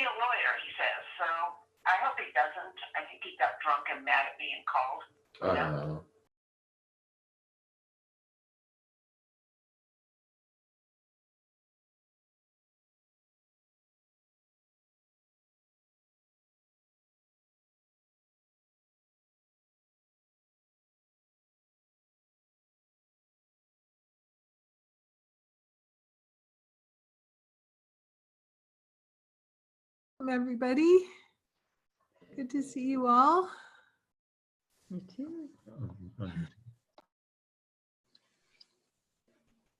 be a lawyer, he says. So I hope he doesn't. I think he got drunk and mad at me and called. You know? Everybody, good to see you all. You too.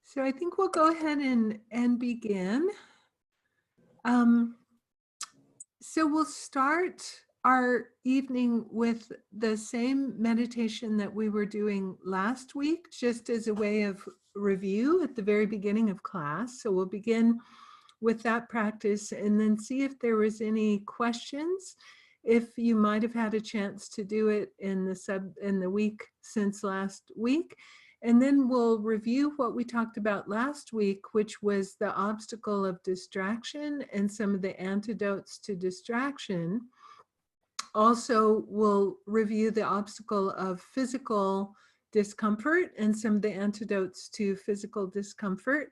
So I think we'll go ahead and begin. So we'll start our evening with the same meditation that we were doing last week, just as a way of review at the very beginning of class. So we'll begin with that practice and then see if there was any questions, if you might have had a chance to do it in the week since last week. And then we'll review what we talked about last week, which was the obstacle of distraction and some of the antidotes to distraction. Also, we'll review the obstacle of physical discomfort and some of the antidotes to physical discomfort.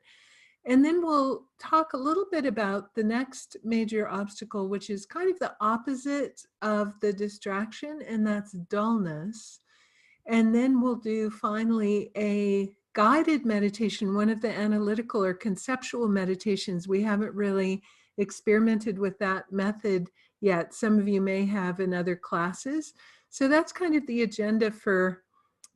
And then we'll talk a little bit about the next major obstacle, which is kind of the opposite of the distraction, and that's dullness. And then we'll do finally a guided meditation, one of the analytical or conceptual meditations. We haven't really experimented with that method yet. Some of you may have in other classes. So that's kind of the agenda for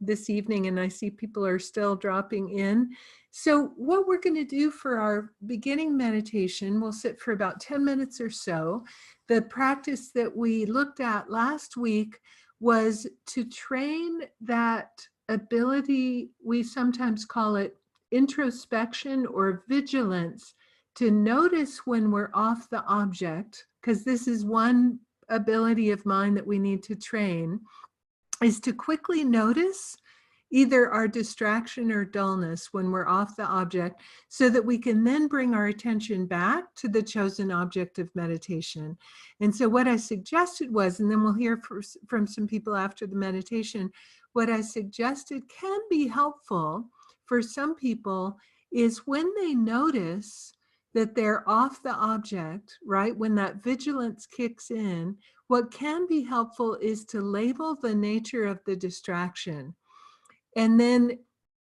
this evening, and I see people are still dropping in. So what we're going to do for our beginning meditation, we'll sit for about 10 minutes or so. The practice that we looked at last week was to train that ability, we sometimes call it introspection or vigilance, to notice when we're off the object, because this is one ability of mine that we need to train, is to quickly notice either our distraction or dullness when we're off the object, so that we can then bring our attention back to the chosen object of meditation. And so what I suggested was, and then we'll hear from some people after the meditation, what I suggested can be helpful for some people is when they notice that they're off the object, right? When that vigilance kicks in, what can be helpful is to label the nature of the distraction. And then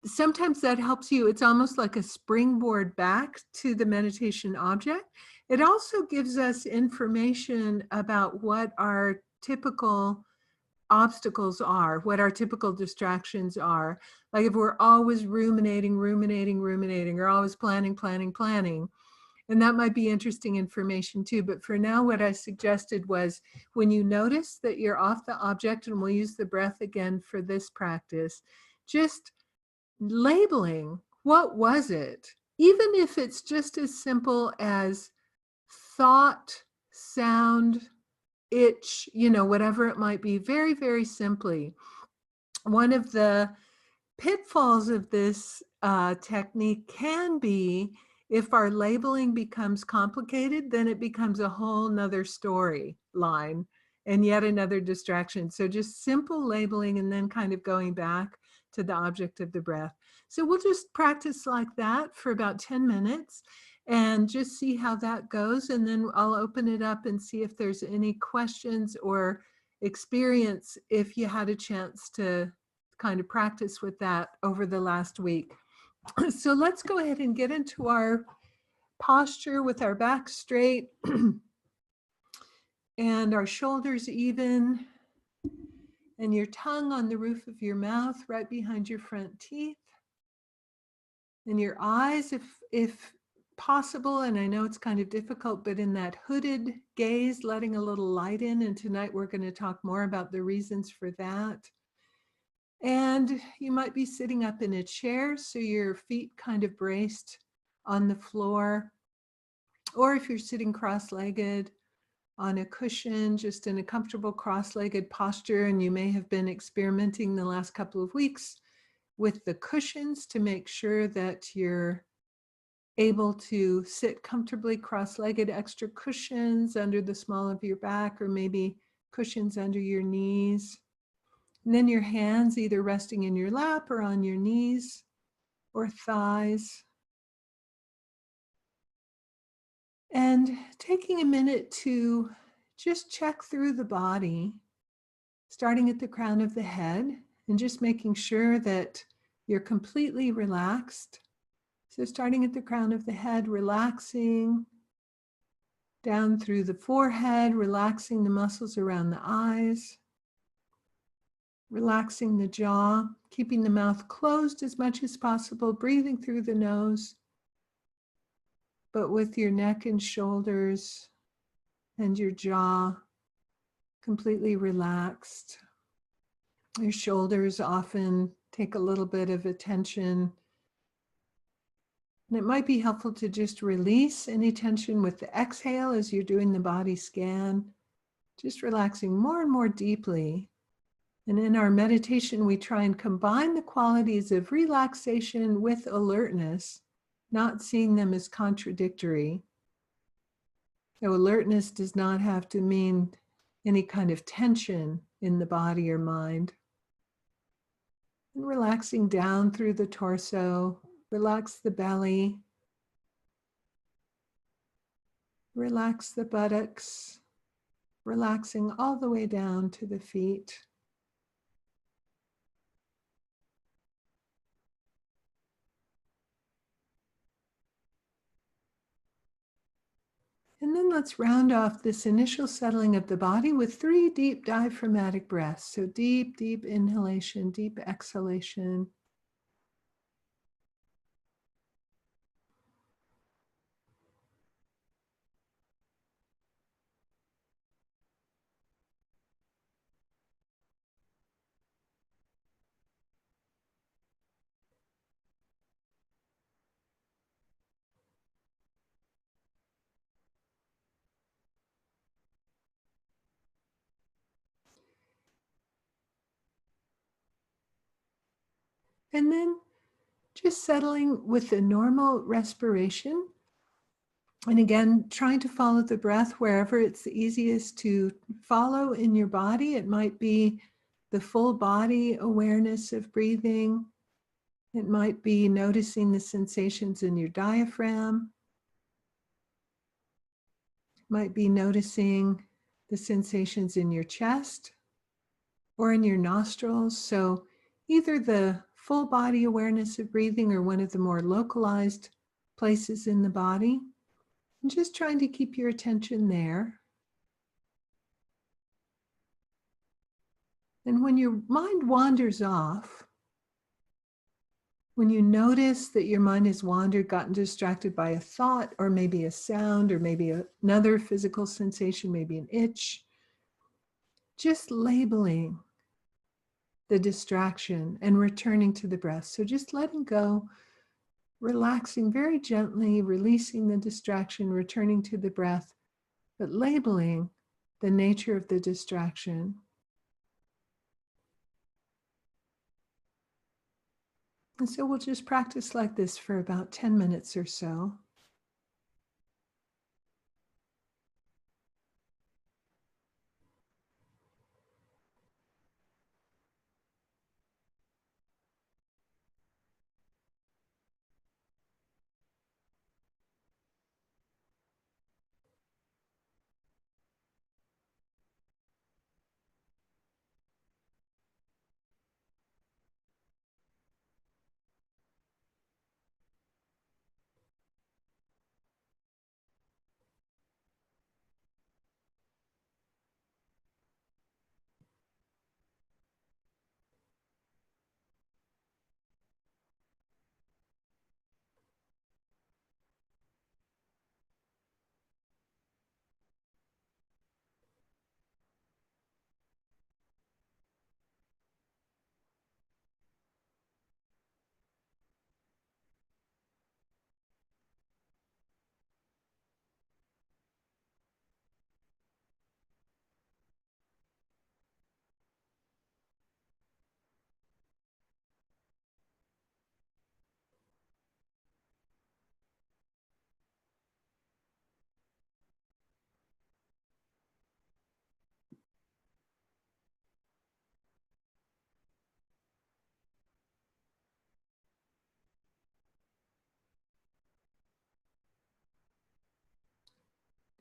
sometimes that helps you. It's almost like a springboard back to the meditation object. It also gives us information about what our typical obstacles are, what our typical distractions are. Like if we're always ruminating, or always planning, and that might be interesting information too. But for now, what I suggested was when you notice that you're off the object, and we'll use the breath again for this practice, just labeling, what was it? Even if it's just as simple as thought, sound, itch, whatever it might be, very, very simply. One of the pitfalls of this technique can be, if our labeling becomes complicated, then it becomes a whole nother story line and yet another distraction. So just simple labeling and then kind of going back to the object of the breath. So we'll just practice like that for about 10 minutes and just see how that goes. And then I'll open it up and see if there's any questions or experience if you had a chance to kind of practice with that over the last week. So let's go ahead and get into our posture with our back straight and our shoulders even, and your tongue on the roof of your mouth right behind your front teeth, and your eyes, if possible, and I know it's kind of difficult, but in that hooded gaze, letting a little light in. And tonight we're going to talk more about the reasons for that. And you might be sitting up in a chair, so your feet kind of braced on the floor. Or if you're sitting cross-legged on a cushion, just in a comfortable cross-legged posture, and you may have been experimenting the last couple of weeks with the cushions to make sure that your able to sit comfortably cross-legged, extra cushions under the small of your back, or maybe cushions under your knees. And then your hands either resting in your lap or on your knees or thighs. And taking a minute to just check through the body, starting at the crown of the head and just making sure that you're completely relaxed. So starting at the crown of the head, relaxing down through the forehead, relaxing the muscles around the eyes, relaxing the jaw, keeping the mouth closed as much as possible, breathing through the nose, but with your neck and shoulders and your jaw completely relaxed. Your shoulders often take a little bit of attention. And it might be helpful to just release any tension with the exhale as you're doing the body scan, just relaxing more and more deeply. And in our meditation, we try and combine the qualities of relaxation with alertness, not seeing them as contradictory. So alertness does not have to mean any kind of tension in the body or mind. And relaxing down through the torso, relax the belly, relax the buttocks, relaxing all the way down to the feet. And then let's round off this initial settling of the body with 3 deep diaphragmatic breaths. So deep, deep inhalation, deep exhalation. And then just settling with the normal respiration. And again, trying to follow the breath wherever it's the easiest to follow in your body. It might be the full body awareness of breathing. It might be noticing the sensations in your diaphragm. It might be noticing the sensations in your chest or in your nostrils. So either the full body awareness of breathing or one of the more localized places in the body. And just trying to keep your attention there. And when your mind wanders off, when you notice that your mind has wandered, gotten distracted by a thought or maybe a sound or maybe another physical sensation, maybe an itch, just labeling the distraction and returning to the breath. So just letting go, relaxing very gently, releasing the distraction, returning to the breath, but labeling the nature of the distraction. And so we'll just practice like this for about 10 minutes or so.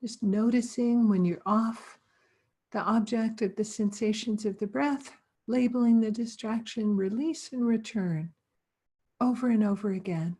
Just noticing when you're off the object of the sensations of the breath, labeling the distraction, release and return over and over again.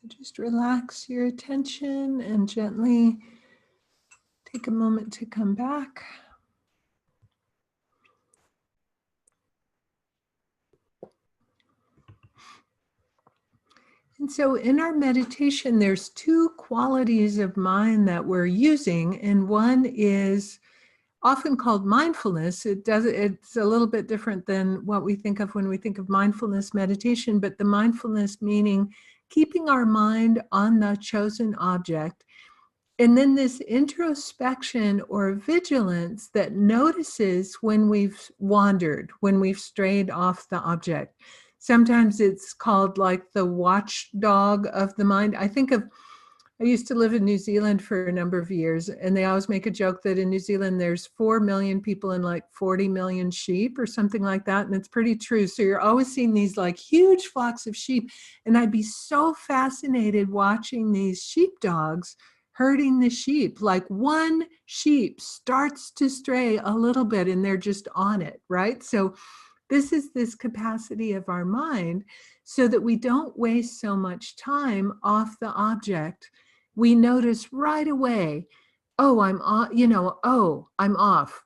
So just relax your attention and gently take a moment to come back. And so in our meditation, there's two qualities of mind that we're using, and one is often called mindfulness. It's a little bit different than what we think of when we think of mindfulness meditation, but the mindfulness meaning keeping our mind on the chosen object. And then this introspection or vigilance that notices when we've wandered, when we've strayed off the object. Sometimes it's called like the watchdog of the mind. I used to live in New Zealand for a number of years, and they always make a joke that in New Zealand there's 4 million people and like 40 million sheep or something like that. And it's pretty true. So you're always seeing these like huge flocks of sheep. And I'd be so fascinated watching these sheepdogs herding the sheep. Like one sheep starts to stray a little bit and they're just on it, right? So this is this capacity of our mind so that we don't waste so much time off the object. We notice right away, oh, I'm off, I'm off,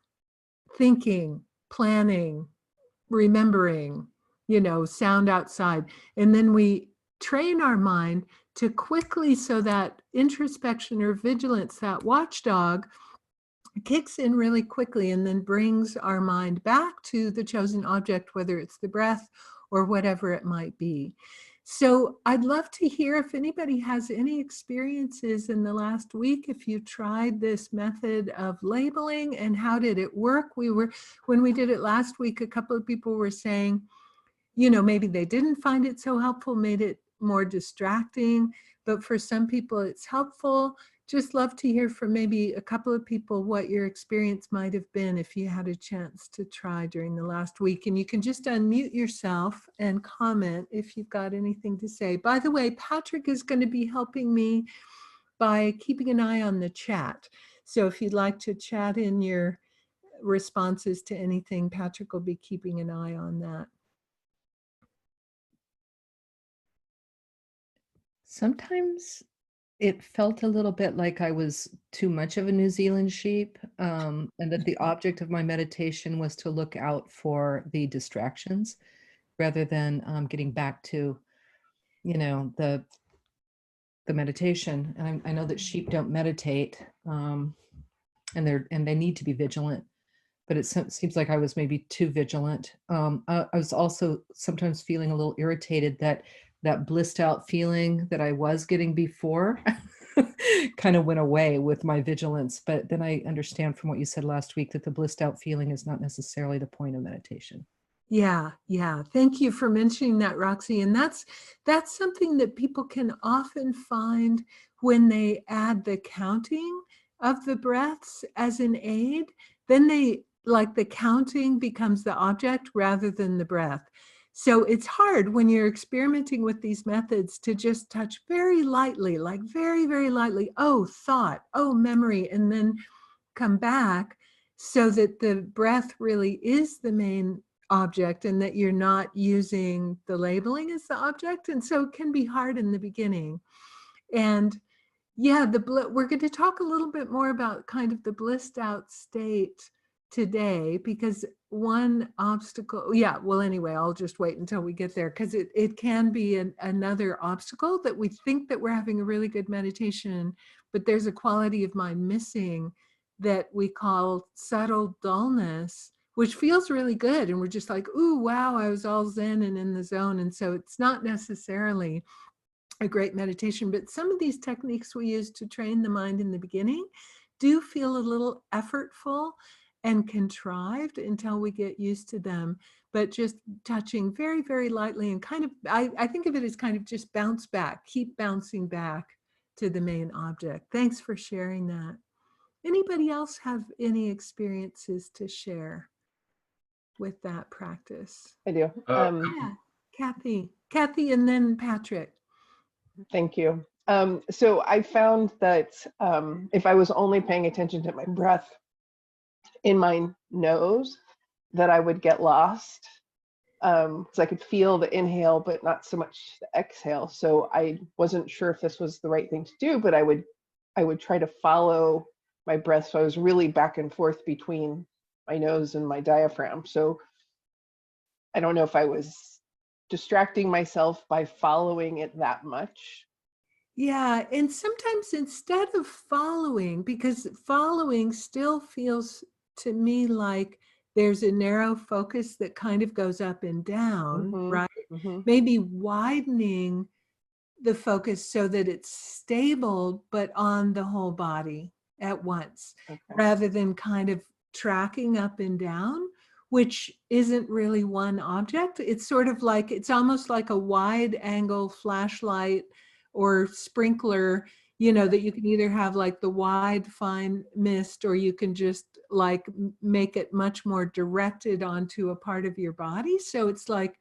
thinking, planning, remembering, sound outside. And then we train our mind to quickly, so that introspection or vigilance, that watchdog, kicks in really quickly and then brings our mind back to the chosen object, whether it's the breath or whatever it might be. So I'd love to hear if anybody has any experiences in the last week, if you tried this method of labeling and how did it work? When we did it last week, a couple of people were saying, maybe they didn't find it so helpful, made it more distracting, but for some people it's helpful. Just love to hear from maybe a couple of people what your experience might have been if you had a chance to try during the last week. And you can just unmute yourself and comment if you've got anything to say. By the way, Patrick is going to be helping me by keeping an eye on the chat. So if you'd like to chat in your responses to anything, Patrick will be keeping an eye on that. Sometimes it felt a little bit like I was too much of a New Zealand sheep, and that the object of my meditation was to look out for the distractions rather than getting back to, the meditation. And I know that sheep don't meditate, and they need to be vigilant, but it seems like I was maybe too vigilant. I was also sometimes feeling a little irritated that blissed out feeling that I was getting before kind of went away with my vigilance. But then I understand from what you said last week that the blissed out feeling is not necessarily the point of meditation. Yeah. Thank you for mentioning that, Roxy. And that's something that people can often find when they add the counting of the breaths as an aid. Then the counting becomes the object rather than the breath. So it's hard when you're experimenting with these methods to just touch very lightly, like very, very lightly, oh, thought, oh, memory, and then come back so that the breath really is the main object and that you're not using the labeling as the object. And so it can be hard in the beginning. And yeah, we're going to talk a little bit more about kind of the blissed out state today, because one obstacle, anyway, I'll just wait until we get there, because it can be another obstacle that we think that we're having a really good meditation, but there's a quality of mind missing that we call subtle dullness, which feels really good. And we're just like, ooh, wow, I was all zen and in the zone. And so it's not necessarily a great meditation, but some of these techniques we use to train the mind in the beginning do feel a little effortful and contrived until we get used to them. But just touching very, very lightly and kind of, I think of it as kind of just bounce back, keep bouncing back to the main object. Thanks for sharing that. Anybody else have any experiences to share with that practice? I do. Yeah, Kathy, and then Patrick. Thank you. So I found that if I was only paying attention to my breath in my nose, that I would get lost. So I could feel the inhale, but not so much the exhale. So I wasn't sure if this was the right thing to do, but I would try to follow my breath. So I was really back and forth between my nose and my diaphragm. So I don't know if I was distracting myself by following it that much. Yeah, and sometimes instead of following, because following still feels to me like there's a narrow focus that kind of goes up and down, right? Maybe widening the focus so that it's stable, but on the whole body at once, rather than kind of tracking up and down, which isn't really one object. It's sort of like, it's almost like a wide angle flashlight or sprinkler, you know, that you can either have like the wide fine mist, or you can just like make it much more directed onto a part of your body. So it's like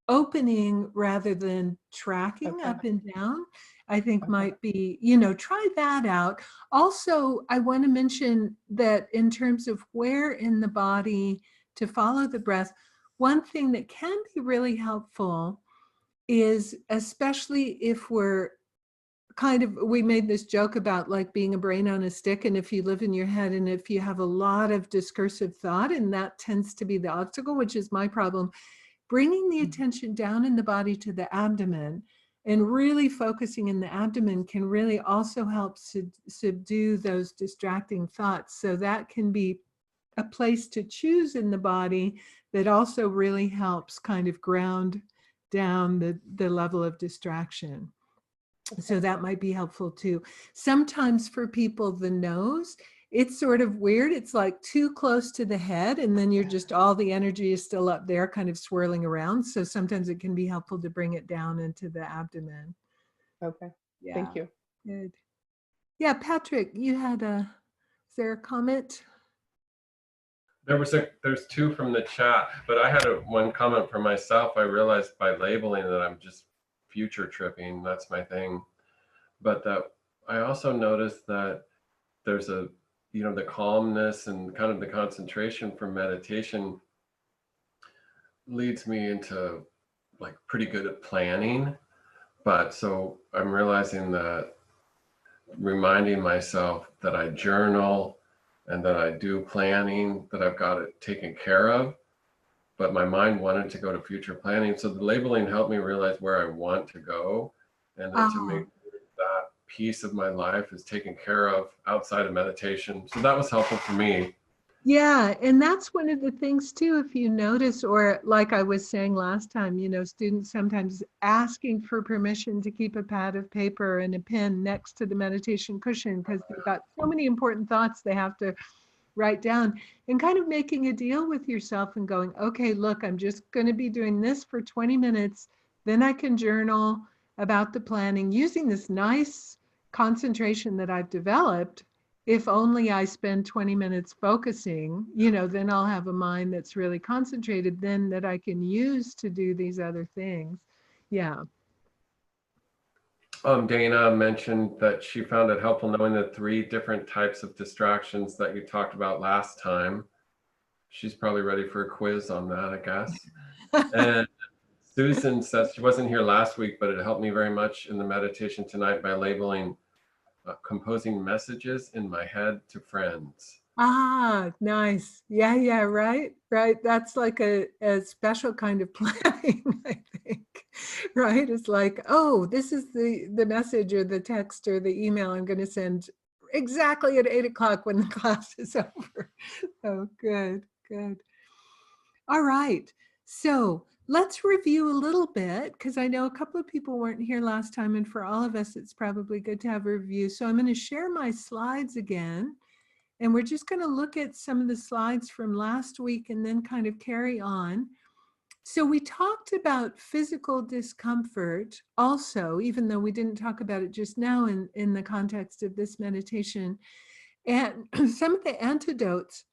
opening rather than tracking up and down, I think might be, you know, try that out. Also, I want to mention that in terms of where in the body to follow the breath, one thing that can be really helpful is, especially if we're kind of, we made this joke about like being a brain on a stick, and if you live in your head and if you have a lot of discursive thought, and that tends to be the obstacle, which is my problem, bringing the attention down in the body to the abdomen and really focusing in the abdomen can really also help subdue those distracting thoughts. So that can be a place to choose in the body that also really helps kind of ground down the level of distraction. So that might be helpful too. Sometimes for people, the nose, it's sort of weird. It's like too close to the head, and then you're just, all the energy is still up there kind of swirling around. So sometimes it can be helpful to bring it down into the abdomen. Okay. Yeah. Thank you. Good. Yeah, Patrick, you had is there a comment? There's two from the chat, but I had one comment for myself. I realized by labeling that I'm just future tripping. That's my thing. But that I also noticed that there's a, you know, the calmness and kind of the concentration from meditation leads me into like pretty good at planning. But so I'm realizing that reminding myself that I journal and that I do planning, that I've got it taken care of, but my mind wanted to go to future planning. So the labeling helped me realize where I want to go, and then to make sure that piece of my life is taken care of outside of meditation. So that was helpful for me. Yeah, and that's one of the things too, if you notice, or like I was saying last time, you know, students sometimes asking for permission to keep a pad of paper and a pen next to the meditation cushion because they've got so many important thoughts they have to write down, and kind of making a deal with yourself and going, okay, look, I'm just going to be doing this for 20 minutes. Then I can journal about the planning using this nice concentration that I've developed. If only I spend 20 minutes focusing, you know, then I'll have a mind that's really concentrated, then that I can use to do these other things. Yeah. Dana mentioned that she found it helpful knowing the 3 different types of distractions that you talked about last time. She's probably ready for a quiz on that, I guess. And Susan says she wasn't here last week, but it helped me very much in the meditation tonight by labeling composing messages in my head to friends. Ah, nice. Yeah, yeah, right. That's like a special kind of planning, I think. Right? It's like, oh, this is the message or the text or the email I'm going to send exactly at 8 o'clock when the class is over. Oh, good. All right. So let's review a little bit, because I know a couple of people weren't here last time, and for all of us, it's probably good to have a review. So I'm going to share my slides again. And we're just going to look at some of the slides from last week and then kind of carry on. So we talked about physical discomfort also, even though we didn't talk about it just now in the context of this meditation. And some of the antidotes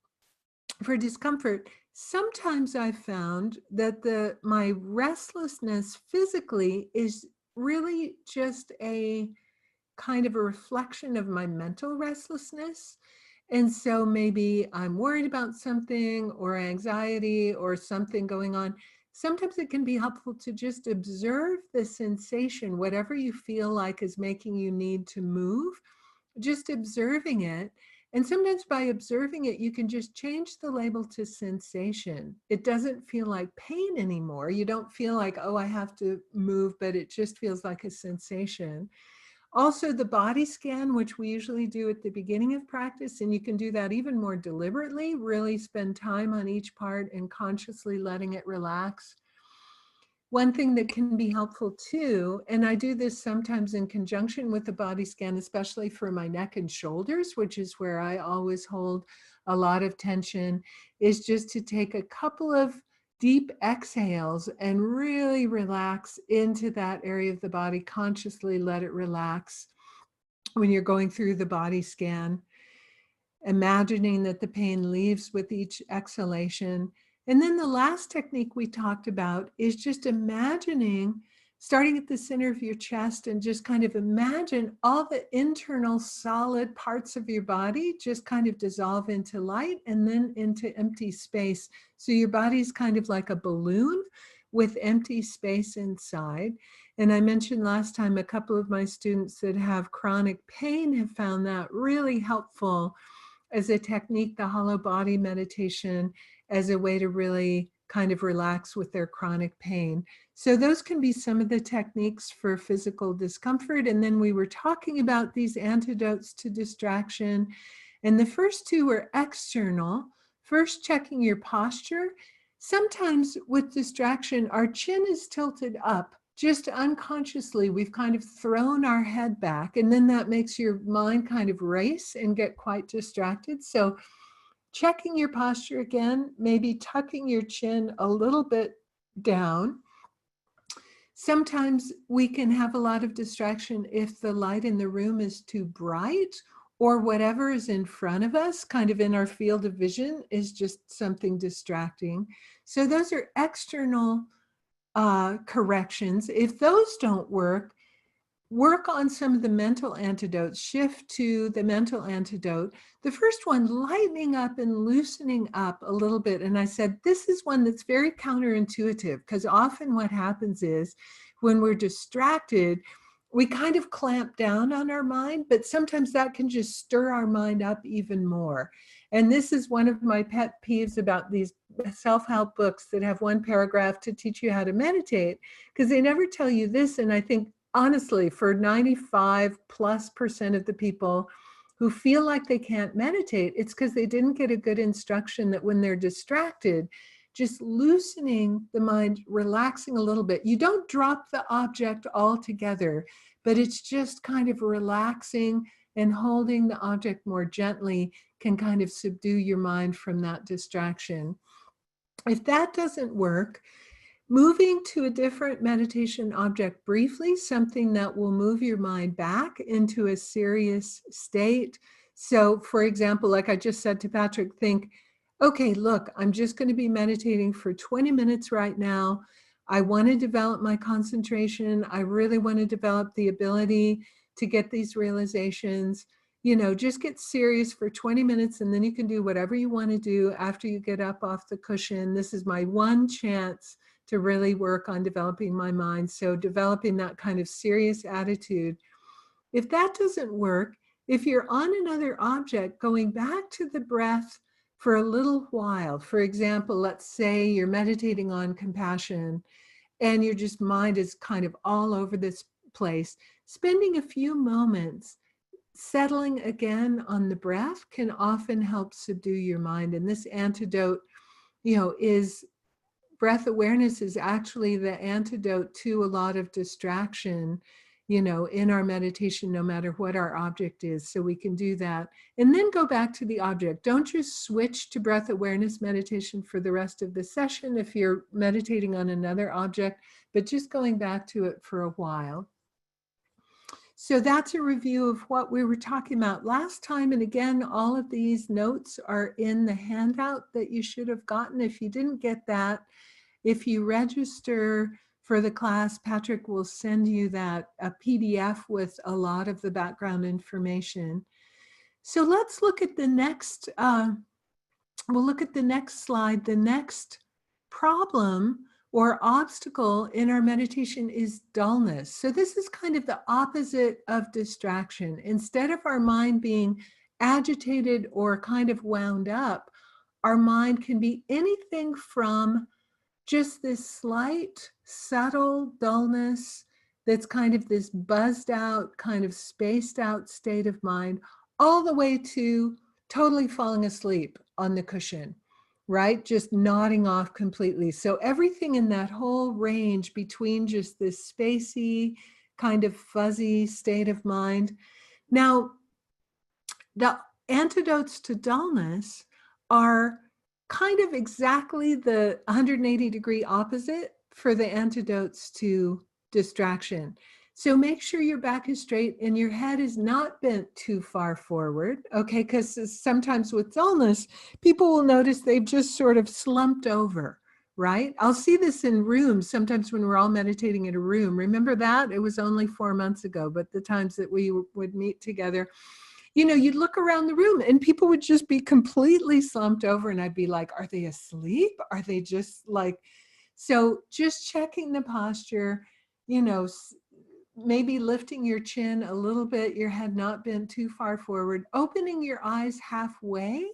for discomfort, sometimes I found that my restlessness physically is really just a kind of a reflection of my mental restlessness. And so maybe I'm worried about something or anxiety or something going on. Sometimes it can be helpful to just observe the sensation, whatever you feel like is making you need to move, just observing it. And sometimes by observing it, you can just change the label to sensation. It doesn't feel like pain anymore. You don't feel like, oh, I have to move, but it just feels like a sensation. Also the body scan, which we usually do at the beginning of practice, and you can do that even more deliberately, really spend time on each part and consciously letting it relax. One thing that can be helpful too, and I do this sometimes in conjunction with the body scan, especially for my neck and shoulders, which is where I always hold a lot of tension, is just to take a couple of deep exhales and really relax into that area of the body, consciously let it relax when you're going through the body scan, imagining that the pain leaves with each exhalation. And then the last technique we talked about is just imagining, starting at the center of your chest, and just kind of imagine all the internal solid parts of your body just kind of dissolve into light and then into empty space. So your body's kind of like a balloon with empty space inside. And I mentioned last time, a couple of my students that have chronic pain have found that really helpful as a technique, the hollow body meditation, as a way to really kind of relax with their chronic pain. So those can be some of the techniques for physical discomfort. And then we were talking about these antidotes to distraction. And the first two were external. First, checking your posture. Sometimes with distraction, our chin is tilted up. Just unconsciously, we've kind of thrown our head back, and then that makes your mind kind of race and get quite distracted. So checking your posture again, maybe tucking your chin a little bit down. Sometimes we can have a lot of distraction if the light in the room is too bright, or whatever is in front of us, kind of in our field of vision, is just something distracting. So those are external corrections. If those don't work, work on some of the mental antidotes, shift to the mental antidote. The first one, lightening up and loosening up a little bit. And I said, this is one that's very counterintuitive, because often what happens is when we're distracted, we kind of clamp down on our mind, but sometimes that can just stir our mind up even more. And this is one of my pet peeves about these self-help books that have one paragraph to teach you how to meditate, because they never tell you this. And I think, honestly, for 95+% of the people who feel like they can't meditate, it's because they didn't get a good instruction that when they're distracted, just loosening the mind, relaxing a little bit. You don't drop the object altogether, but it's just kind of relaxing and holding the object more gently can kind of subdue your mind from that distraction. If that doesn't work, moving to a different meditation object briefly, something that will move your mind back into a serious state. So for example, like I just said to Patrick, think, okay, look, I'm just going to be meditating for 20 minutes right now. I want to develop my concentration. I really want to develop the ability to get these realizations. You know, just get serious for 20 minutes, and then you can do whatever you want to do after you get up off the cushion. This is my one chance to really work on developing my mind. So developing that kind of serious attitude. If that doesn't work, if you're on another object, going back to the breath for a little while. For example, let's say you're meditating on compassion and your just mind is kind of all over this place. Spending a few moments settling again on the breath can often help subdue your mind. And this antidote, you know, is breath awareness is actually the antidote to a lot of distraction, you know, in our meditation, no matter what our object is. So we can do that and then go back to the object. Don't just switch to breath awareness meditation for the rest of the session if you're meditating on another object, but just going back to it for a while. So that's a review of what we were talking about last time. And again, all of these notes are in the handout that you should have gotten. If you didn't get that, if you register for the class, Patrick will send you that a PDF with a lot of the background information. So let's look at the next, we'll look at the next slide. The next problem or obstacle in our meditation is dullness. So this is kind of the opposite of distraction. Instead of our mind being agitated or kind of wound up, our mind can be anything from just this slight, subtle dullness that's kind of this buzzed out, kind of spaced out state of mind, all the way to totally falling asleep on the cushion, right? Just nodding off completely. So everything in that whole range between just this spacey, kind of fuzzy state of mind. Now, the antidotes to dullness are kind of exactly the 180-degree opposite for the antidotes to distraction. So make sure your back is straight and your head is not bent too far forward, okay? Because sometimes with dullness, people will notice they've just sort of slumped over, right? I'll see this in rooms sometimes when we're all meditating in a room. Remember that? It was only 4 months ago, but the times that we would meet together, you know, you'd look around the room and people would just be completely slumped over, and I'd be like, are they asleep? Are they just like, so just checking the posture, you know, maybe lifting your chin a little bit, your head not bent too far forward, opening your eyes halfway.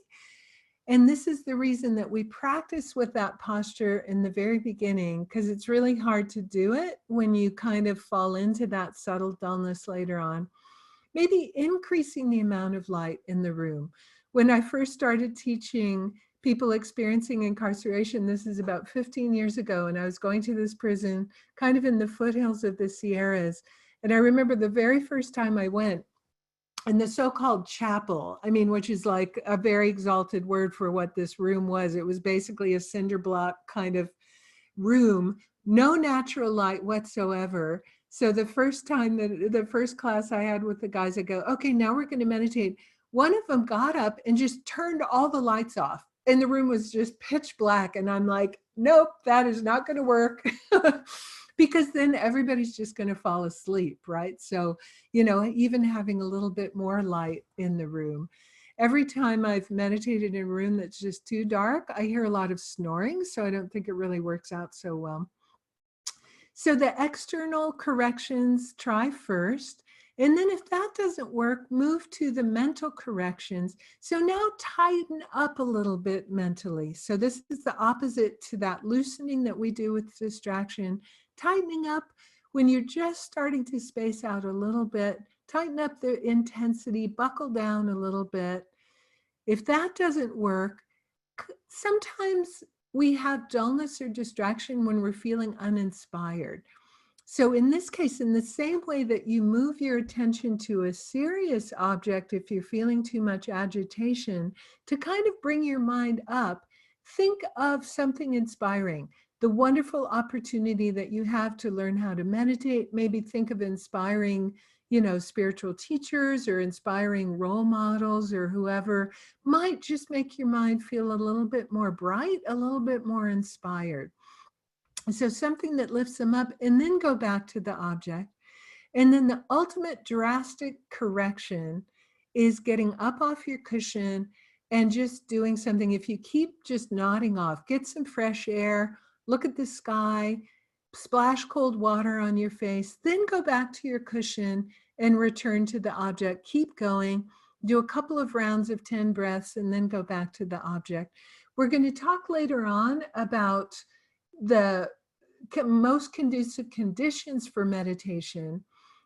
And this is the reason that we practice with that posture in the very beginning, because it's really hard to do it when you kind of fall into that subtle dullness later on. Maybe increasing the amount of light in the room. When I first started teaching people experiencing incarceration, this is about 15 years ago, and I was going to this prison kind of in the foothills of the Sierras. And I remember the very first time I went, in the so-called chapel, I mean, which is like a very exalted word for what this room was. It was basically a cinder block kind of room, no natural light whatsoever. So the first time that the first class I had with the guys, I go, okay, now we're going to meditate. One of them got up and just turned all the lights off, and the room was just pitch black. And I'm like, nope, that is not going to work. Because then everybody's just going to fall asleep, right? So, you know, even having a little bit more light in the room. Every time I've meditated in a room that's just too dark, I hear a lot of snoring, so I don't think it really works out so well. So the external corrections, try first. And then if that doesn't work, move to the mental corrections. So now tighten up a little bit mentally. So this is the opposite to that loosening that we do with distraction. Tightening up when you're just starting to space out a little bit, tighten up the intensity, buckle down a little bit. If that doesn't work, sometimes we have dullness or distraction when we're feeling uninspired. So in this case, in the same way that you move your attention to a serious object, if you're feeling too much agitation, to kind of bring your mind up, think of something inspiring, the wonderful opportunity that you have to learn how to meditate. Maybe think of inspiring, you know, spiritual teachers or inspiring role models or whoever might just make your mind feel a little bit more bright, a little bit more inspired. So something that lifts them up, and then go back to the object. And then the ultimate drastic correction is getting up off your cushion and just doing something. If you keep just nodding off, get some fresh air, look at the sky, splash cold water on your face, then go back to your cushion and return to the object. Keep going, do a couple of rounds of 10 breaths, and then go back to the object. We're going to talk later on about the most conducive conditions for meditation.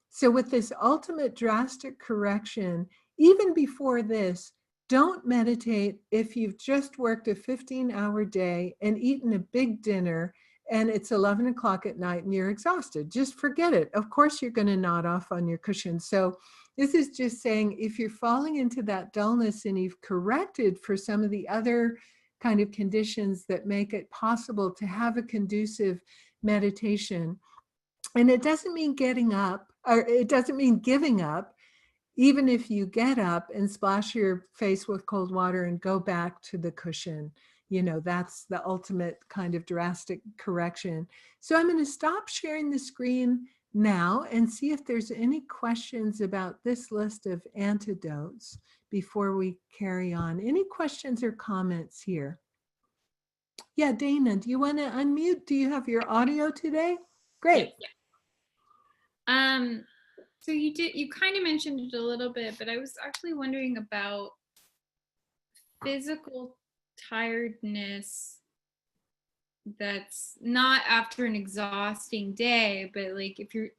So with this ultimate drastic correction, even before this, don't meditate if you've just worked a 15-hour day and eaten a big dinner and it's 11 o'clock at night and you're exhausted. Just forget it. Of course, you're going to nod off on your cushion. So this is just saying, if you're falling into that dullness and you've corrected for some of the other kind of conditions that make it possible to have a conducive meditation. And it doesn't mean getting up, or it doesn't mean giving up. Even if you get up and splash your face with cold water and go back to the cushion, you know, that's the ultimate kind of drastic correction. So I'm going to stop sharing the screen now and see if there's any questions about this list of antidotes before we carry on. Any questions or comments here? Yeah, Dana, do you want to unmute? Do you have your audio today? Great. Yeah. So you kind of mentioned it a little bit, but I was actually wondering about physical tiredness that's not after an exhausting day, but like if you're,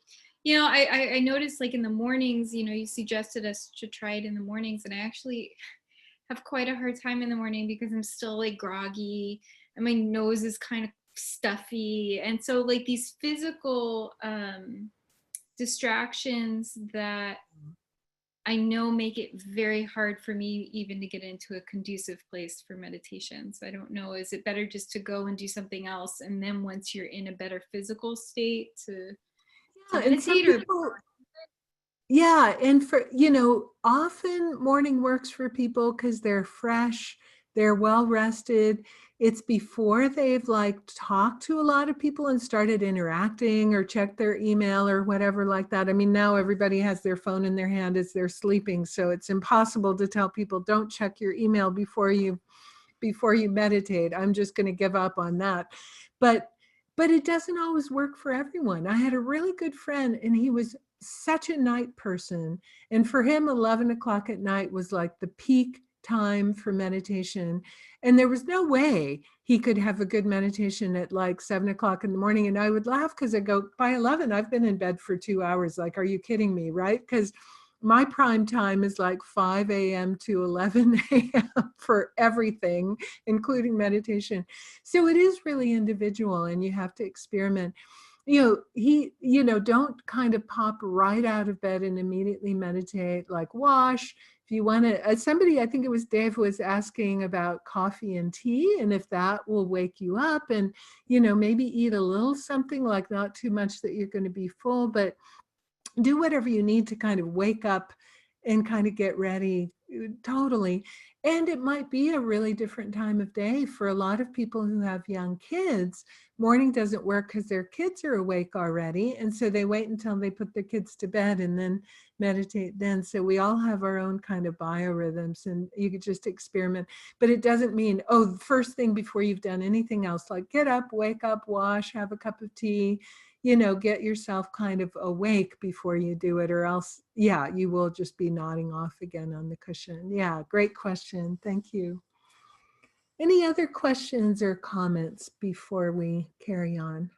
You know, I noticed like in the mornings, you know, you suggested us to try it in the mornings, and I actually have quite a hard time in the morning because I'm still like groggy and my nose is kind of stuffy. And so like these physical distractions that I know make it very hard for me even to get into a conducive place for meditation. So I don't know, is it better just to go and do something else, and then once you're in a better physical state to And some meditate? Or people, yeah, and for, you know, often morning works for people because they're fresh, they're well rested. It's before they've like talked to a lot of people and started interacting or checked their email or whatever like that. I mean, now everybody has their phone in their hand as they're sleeping, so it's impossible to tell people don't check your email before you meditate. I'm just going to give up on that. But it doesn't always work for everyone. I had a really good friend and he was such a night person. And for him, 11 o'clock at night was like the peak time for meditation. And there was no way he could have a good meditation at like 7 o'clock in the morning. And I would laugh because I go, by 11, I've been in bed for 2 hours. Like, are you kidding me? Right? Because my prime time is like 5 a.m. to 11 a.m. for everything, including meditation. So it is really individual and you have to experiment. Don't kind of pop right out of bed and immediately meditate, like wash. If you want to, somebody, I think it was Dave, was asking about coffee and tea and if that will wake you up, and, maybe eat a little something, like not too much that you're going to be full, but do whatever you need to kind of wake up and kind of get ready. Totally. And it might be a really different time of day for a lot of people who have young kids. Morning doesn't work because their kids are awake already. And so they wait until they put their kids to bed and then meditate then. So we all have our own kind of biorhythms, and you could just experiment. But it doesn't mean, oh, first thing before you've done anything else, like get up, wake up, wash, have a cup of tea, get yourself kind of awake before you do it, or else, yeah, you will just be nodding off again on the cushion. Yeah, great question. Thank you. Any other questions or comments before we carry on?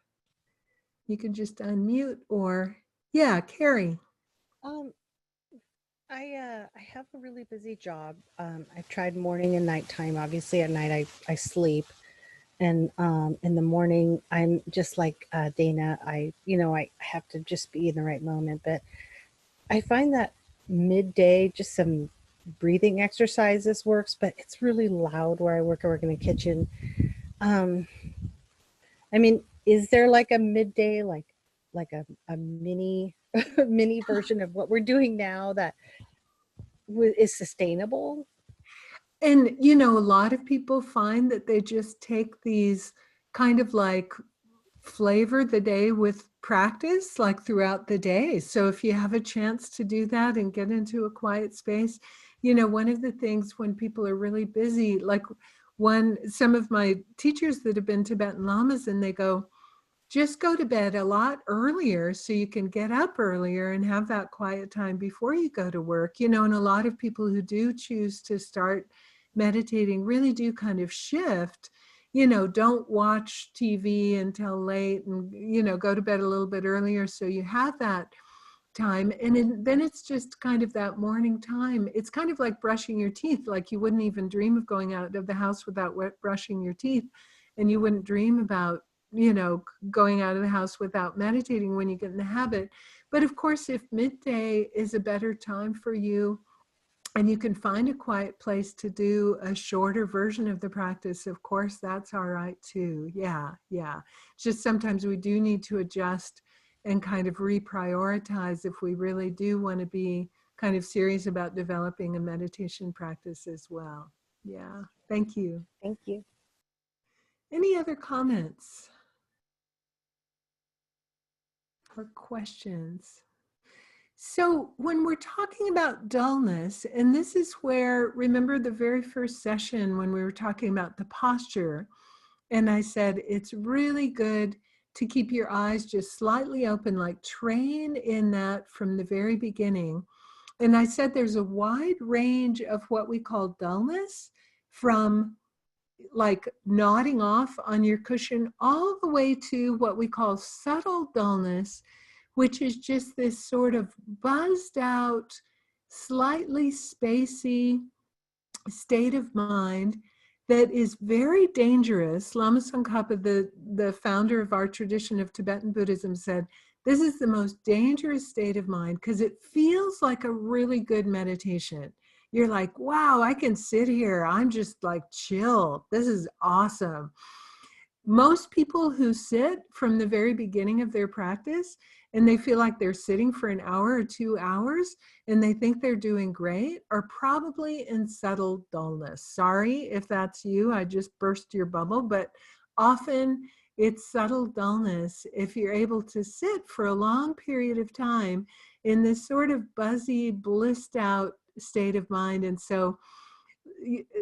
You can just unmute or, yeah, Carrie. I have a really busy job. I've tried morning and nighttime. Obviously at night I sleep. And in the morning, I'm just like Dana. I have to just be in the right moment. But I find that midday, just some breathing exercises works. But it's really loud where I work. I work in the kitchen. I mean, is there like a midday, like a mini mini version of what we're doing now that is sustainable? And, a lot of people find that they just take these kind of like flavor the day with practice, like throughout the day. So if you have a chance to do that and get into a quiet space, one of the things when people are really busy, like some of my teachers that have been Tibetan Lamas, and they go, just go to bed a lot earlier so you can get up earlier and have that quiet time before you go to work. And a lot of people who do choose to start meditating really do kind of shift, don't watch TV until late, and, go to bed a little bit earlier so you have that time. And then it's just kind of that morning time. It's kind of like brushing your teeth. Like you wouldn't even dream of going out of the house without brushing your teeth. And you wouldn't dream about, going out of the house without meditating when you get in the habit. But of course, if midday is a better time for you, and you can find a quiet place to do a shorter version of the practice, of course, that's all right too. Yeah. Just sometimes we do need to adjust and kind of reprioritize if we really do want to be kind of serious about developing a meditation practice as well. Yeah. Thank you. Thank you. Any other comments or questions? So when we're talking about dullness, and this is where, remember the very first session when we were talking about the posture, and I said it's really good to keep your eyes just slightly open, like train in that from the very beginning. And I said there's a wide range of what we call dullness, from like nodding off on your cushion all the way to what we call subtle dullness, which is just this sort of buzzed out, slightly spacey state of mind that is very dangerous. Lama Tsongkhapa, the founder of our tradition of Tibetan Buddhism, said, this is the most dangerous state of mind because it feels like a really good meditation. You're like, wow, I can sit here. I'm just like chill. This is awesome. Most people who sit from the very beginning of their practice and they feel like they're sitting for an hour or 2 hours and they think they're doing great are probably in subtle dullness. Sorry if that's you, I just burst your bubble, but often it's subtle dullness if you're able to sit for a long period of time in this sort of buzzy, blissed out state of mind. And so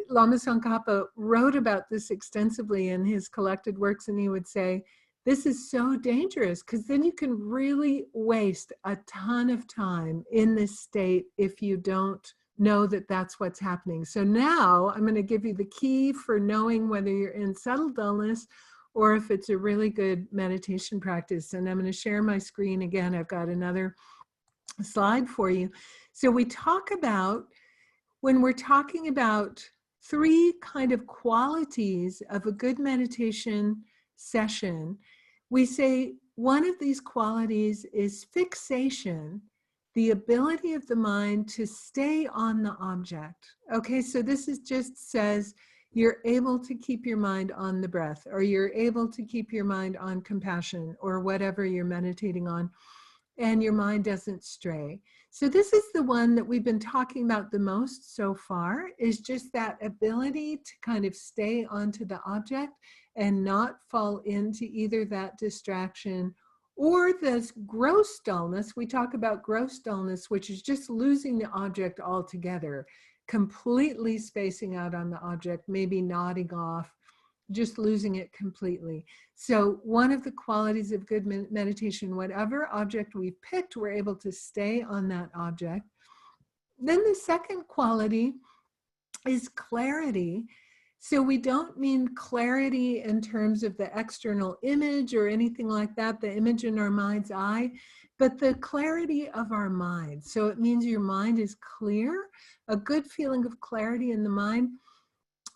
Lama Tsongkhapa wrote about this extensively in his collected works, and he would say, this is so dangerous because then you can really waste a ton of time in this state if you don't know that that's what's happening. So now I'm going to give you the key for knowing whether you're in subtle dullness or if it's a really good meditation practice. And I'm going to share my screen again. I've got another slide for you. So we talk about, when we're talking about 3 kind of qualities of a good meditation session, we say one of these qualities is fixation, the ability of the mind to stay on the object. Okay, so this is just says you're able to keep your mind on the breath, or you're able to keep your mind on compassion, or whatever you're meditating on, and your mind doesn't stray. So this is the one that we've been talking about the most so far, is just that ability to kind of stay onto the object and not fall into either that distraction or this gross dullness. We talk about gross dullness, which is just losing the object altogether, completely spacing out on the object, maybe nodding off, just losing it completely. So one of the qualities of good meditation, whatever object we've picked, we're able to stay on that object. Then the second quality is clarity. So we don't mean clarity in terms of the external image or anything like that, the image in our mind's eye, but the clarity of our mind. So it means your mind is clear, a good feeling of clarity in the mind.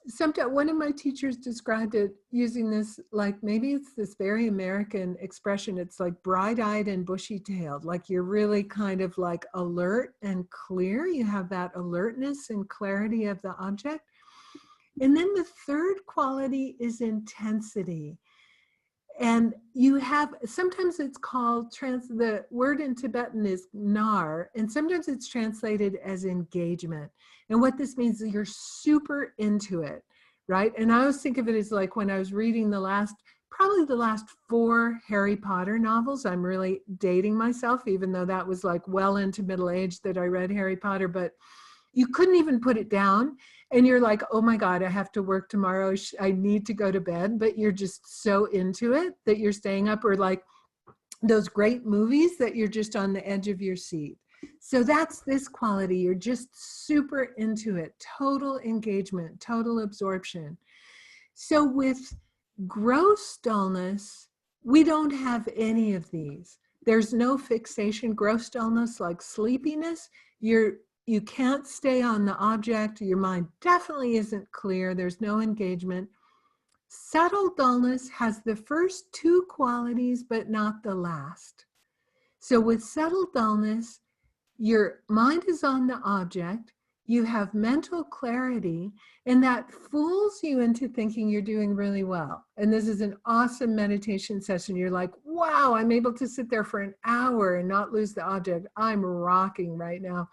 Sometimes one of my teachers described it using this, like maybe it's this very American expression. It's like bright-eyed and bushy-tailed, like you're really kind of like alert and clear. You have that alertness and clarity of the object. And then the third quality is intensity. And you have, sometimes it's called, the word in Tibetan is nar, and sometimes it's translated as engagement. And what this means is you're super into it, right? And I always think of it as like when I was reading probably the last 4 Harry Potter novels. I'm really dating myself, even though that was like well into middle age that I read Harry Potter, but you couldn't even put it down. And you're like, oh my God, I have to work tomorrow. I need to go to bed. But you're just so into it that you're staying up, or like those great movies that you're just on the edge of your seat. So that's this quality. You're just super into it. Total engagement, total absorption. So with gross dullness, we don't have any of these. There's no fixation. Gross dullness, like sleepiness, you can't stay on the object. Your mind definitely isn't clear. There's no engagement. Subtle dullness has the first 2 qualities, but not the last. So with subtle dullness, your mind is on the object, you have mental clarity, and that fools you into thinking you're doing really well. And this is an awesome meditation session. You're like, wow, I'm able to sit there for an hour and not lose the object. I'm rocking right now.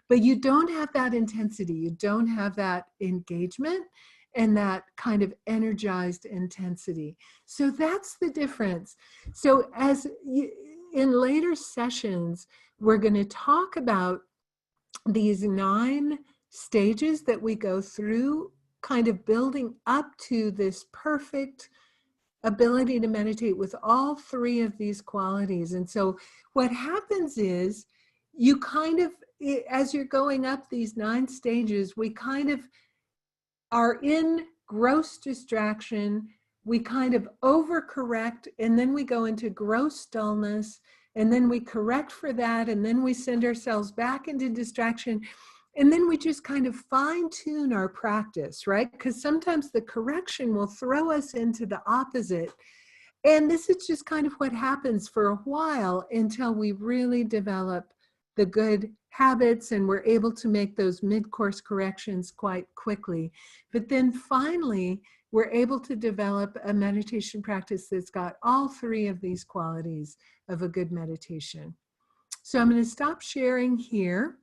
But you don't have that intensity. You don't have that engagement and that kind of energized intensity. So that's the difference. So in later sessions, we're going to talk about these 9 stages that we go through, kind of building up to this perfect ability to meditate with all 3 of these qualities. And so what happens is you kind of, as you're going up these 9 stages, we kind of are in gross distraction. We kind of overcorrect, and then we go into gross dullness, and then we correct for that, and then we send ourselves back into distraction. And then we just kind of fine tune our practice, right? Because sometimes the correction will throw us into the opposite. And this is just kind of what happens for a while until we really develop the good habits and we're able to make those mid-course corrections quite quickly. But then finally, we're able to develop a meditation practice that's got all three of these qualities of a good meditation. So I'm going to stop sharing here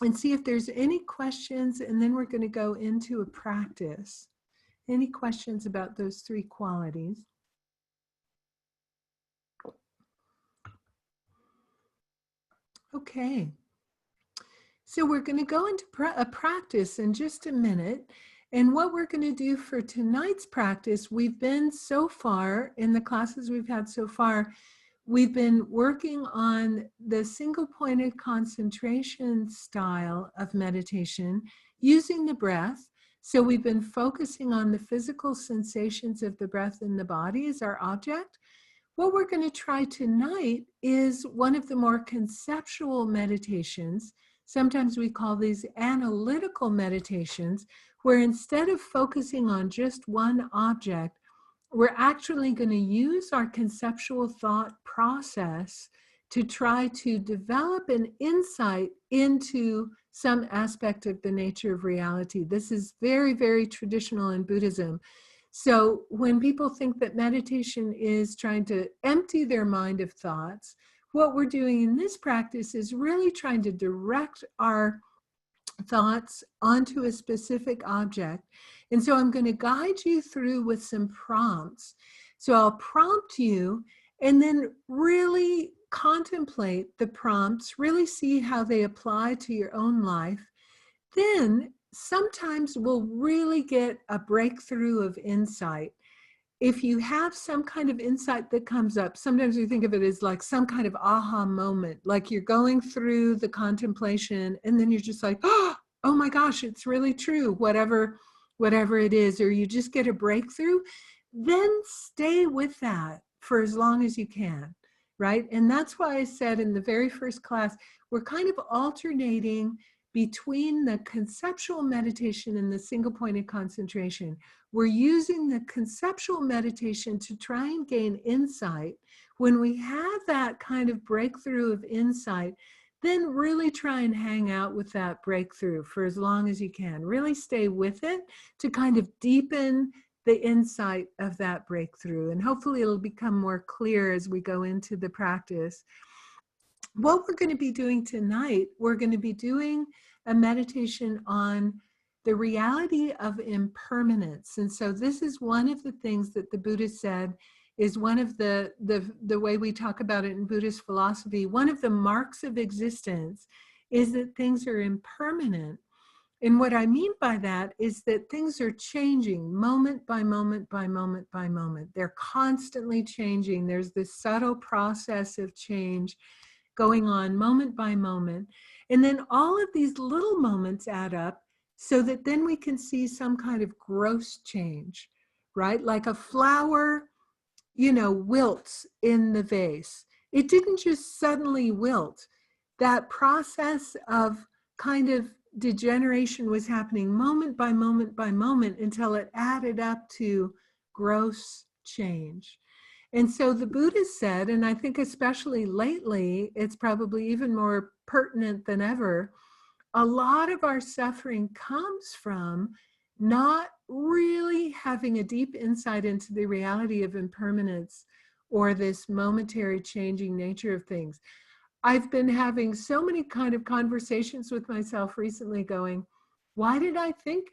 and see if there's any questions, and then we're going to go into a practice. Any questions about those three qualities? Okay. So we're going to go into a practice in just a minute. And what we're going to do for tonight's practice, we've been so far, in the classes we've had so far, we've been working on the single-pointed concentration style of meditation using the breath. So we've been focusing on the physical sensations of the breath in the body as our object. What we're going to try tonight is one of the more conceptual meditations. Sometimes we call these analytical meditations, where instead of focusing on just one object, we're actually going to use our conceptual thought process to try to develop an insight into some aspect of the nature of reality. This is very, very traditional in Buddhism. So when people think that meditation is trying to empty their mind of thoughts, what we're doing in this practice is really trying to direct our thoughts onto a specific object. And so I'm going to guide you through with some prompts. So I'll prompt you and then really contemplate the prompts, really see how they apply to your own life. Then sometimes we'll really get a breakthrough of insight. If you have some kind of insight that comes up, sometimes we think of it as like some kind of aha moment, like you're going through the contemplation and then you're just like, oh my gosh, it's really true, whatever it is, or you just get a breakthrough, then stay with that for as long as you can, right? And that's why I said in the very first class, we're kind of alternating between the conceptual meditation and the single-pointed concentration. We're using the conceptual meditation to try and gain insight. When we have that kind of breakthrough of insight, then really try and hang out with that breakthrough for as long as you can. Really stay with it to kind of deepen the insight of that breakthrough. And hopefully it'll become more clear as we go into the practice. What we're going to be doing tonight, we're going to be doing a meditation on the reality of impermanence. And so this is one of the things that the Buddha said is one of the way we talk about it in Buddhist philosophy, one of the marks of existence is that things are impermanent. And what I mean by that is that things are changing moment by moment by moment by moment. They're constantly changing. There's this subtle process of change going on moment by moment. And then all of these little moments add up so that then we can see some kind of gross change, right? Like a flower, wilts in the vase. It didn't just suddenly wilt. That process of kind of degeneration was happening moment by moment by moment until it added up to gross change. And so the Buddha said, and I think especially lately, it's probably even more pertinent than ever, a lot of our suffering comes from not really having a deep insight into the reality of impermanence or this momentary changing nature of things. I've been having so many kind of conversations with myself recently going, why did I think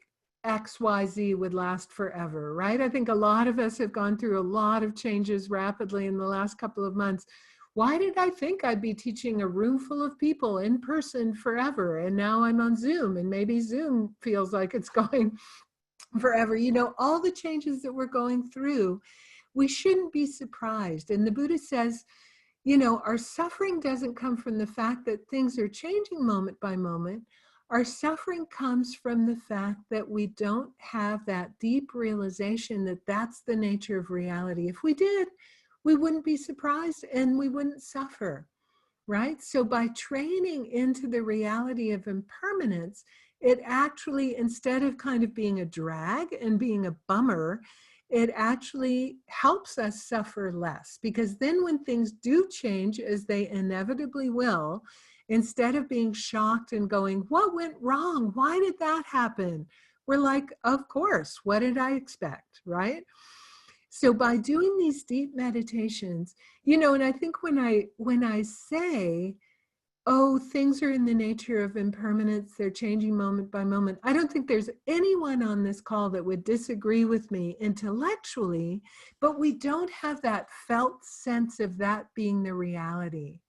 XYZ would last forever, right? I think a lot of us have gone through a lot of changes rapidly in the last couple of months. Why did I think I'd be teaching a room full of people in person forever? And now I'm on Zoom, and maybe Zoom feels like it's going forever. All the changes that we're going through, we shouldn't be surprised. And the Buddha says, our suffering doesn't come from the fact that things are changing moment by moment. Our suffering comes from the fact that we don't have that deep realization that that's the nature of reality. If we did, we wouldn't be surprised and we wouldn't suffer, right? So by training into the reality of impermanence, it actually, instead of kind of being a drag and being a bummer, it actually helps us suffer less, because then when things do change, as they inevitably will, instead of being shocked and going, what went wrong? Why did that happen? We're like, of course, what did I expect, right? So by doing these deep meditations, you know, and I think when I say, oh, things are in the nature of impermanence, they're changing moment by moment, I don't think there's anyone on this call that would disagree with me intellectually, but we don't have that felt sense of that being the reality,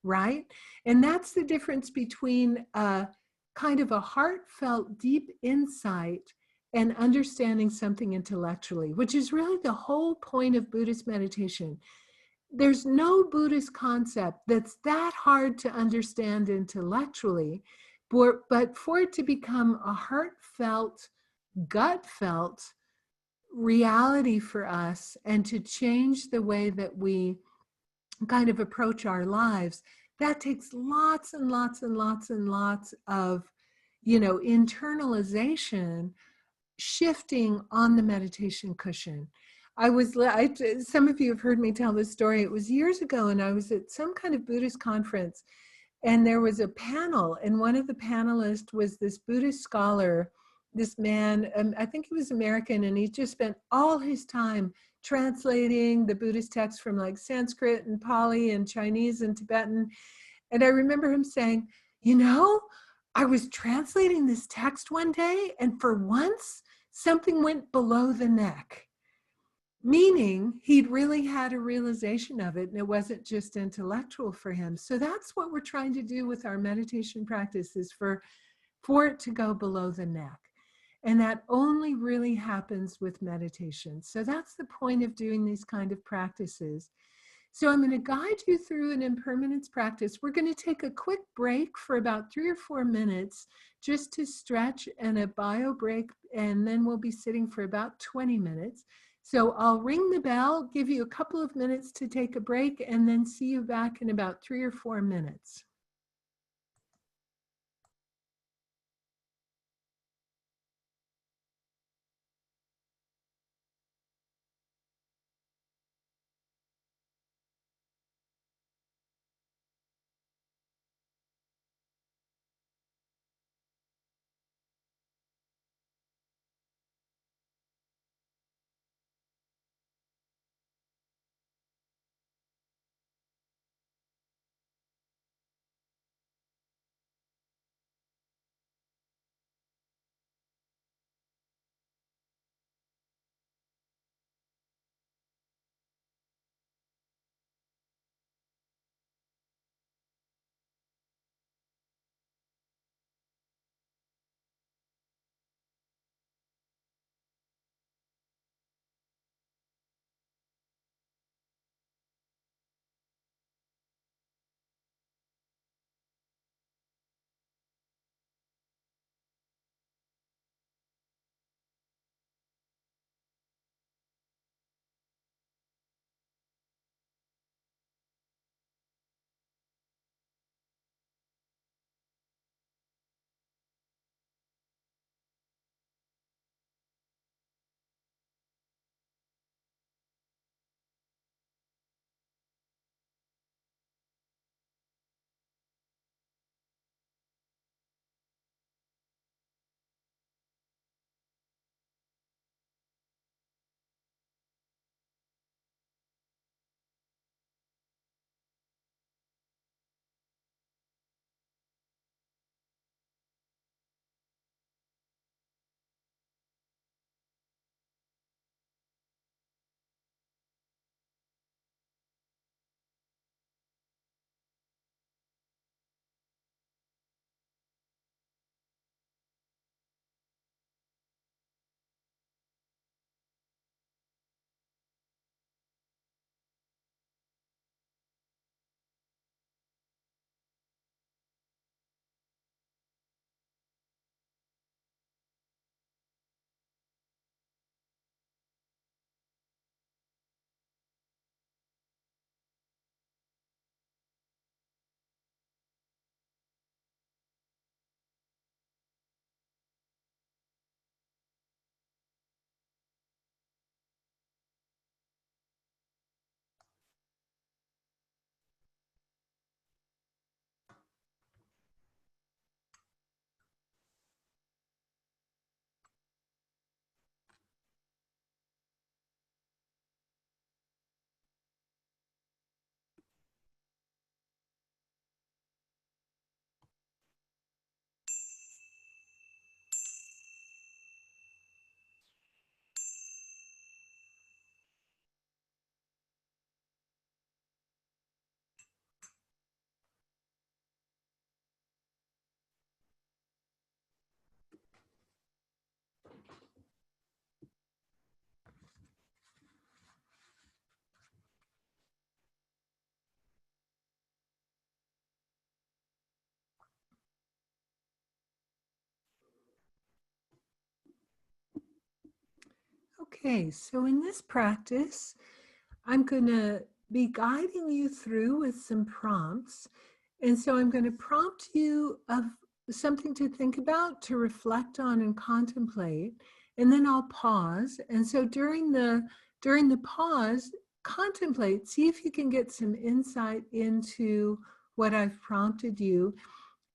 right? And that's the difference between a kind of a heartfelt, deep insight and understanding something intellectually, which is really the whole point of Buddhist meditation. There's no Buddhist concept that's that hard to understand intellectually, but for it to become a heartfelt, gut-felt reality for us and to change the way that we kind of approach our lives, that takes lots and lots and lots and lots of, you know, internalization, shifting on the meditation cushion. Some of you have heard me tell this story. It was years ago, and I was at some kind of Buddhist conference, and there was a panel, and one of the panelists was this Buddhist scholar, this man, I think he was American, and he just spent all his time translating the Buddhist text from like Sanskrit and Pali and Chinese and Tibetan. And I remember him saying, you know, I was translating this text one day, and for once, something went below the neck, meaning he'd really had a realization of it, and it wasn't just intellectual for him. So that's what we're trying to do with our meditation practice, is for it to go below the neck. And that only really happens with meditation. So that's the point of doing these kind of practices. So I'm going to guide you through an impermanence practice. We're going to take a quick break for about 3 or 4 minutes just to stretch and a bio break, and then we'll be sitting for about 20 minutes. So I'll ring the bell, give you a couple of minutes to take a break, and then see you back in about 3 or 4 minutes. Okay, so in this practice, I'm going to be guiding you through with some prompts. And so I'm going to prompt you of something to think about, to reflect on and contemplate, and then I'll pause. And so during the pause, contemplate, see if you can get some insight into what I've prompted you.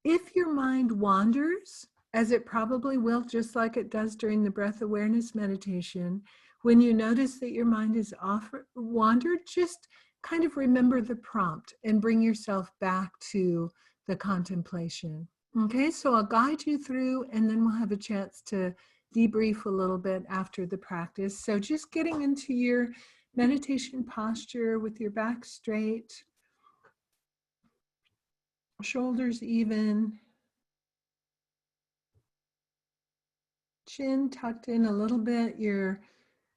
If your mind wanders, as it probably will, just like it does during the breath awareness meditation, when you notice that your mind is wandered, just kind of remember the prompt and bring yourself back to the contemplation. Okay, so I'll guide you through, and then we'll have a chance to debrief a little bit after the practice. So just getting into your meditation posture with your back straight, shoulders even, chin tucked in a little bit, your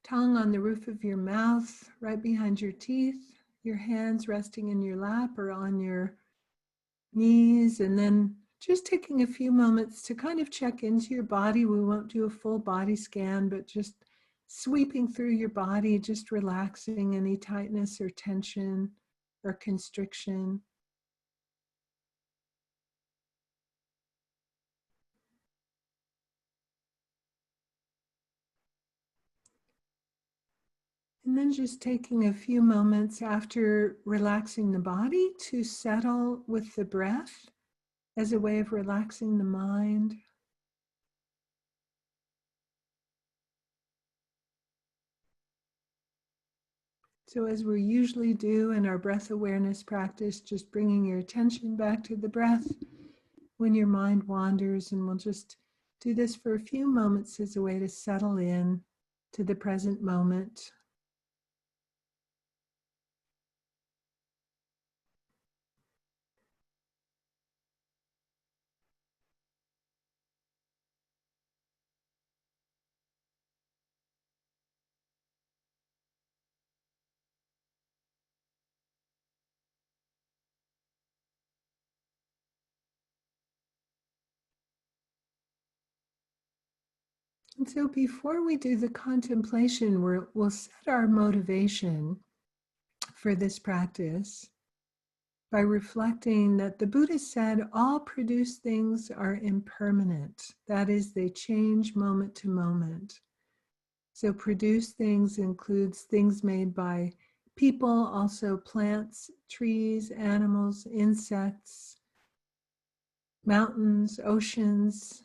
tongue on the roof of your mouth, right behind your teeth, your hands resting in your lap or on your knees, and then just taking a few moments to kind of check into your body. We won't do a full body scan, but just sweeping through your body, just relaxing any tightness or tension or constriction. And then just taking a few moments after relaxing the body to settle with the breath as a way of relaxing the mind. So as we usually do in our breath awareness practice, just bringing your attention back to the breath when your mind wanders, and we'll just do this for a few moments as a way to settle in to the present moment. And so before we do the contemplation, we'll set our motivation for this practice by reflecting that the Buddha said all produced things are impermanent. That is, they change moment to moment. So produced things includes things made by people, also plants, trees, animals, insects, mountains, oceans,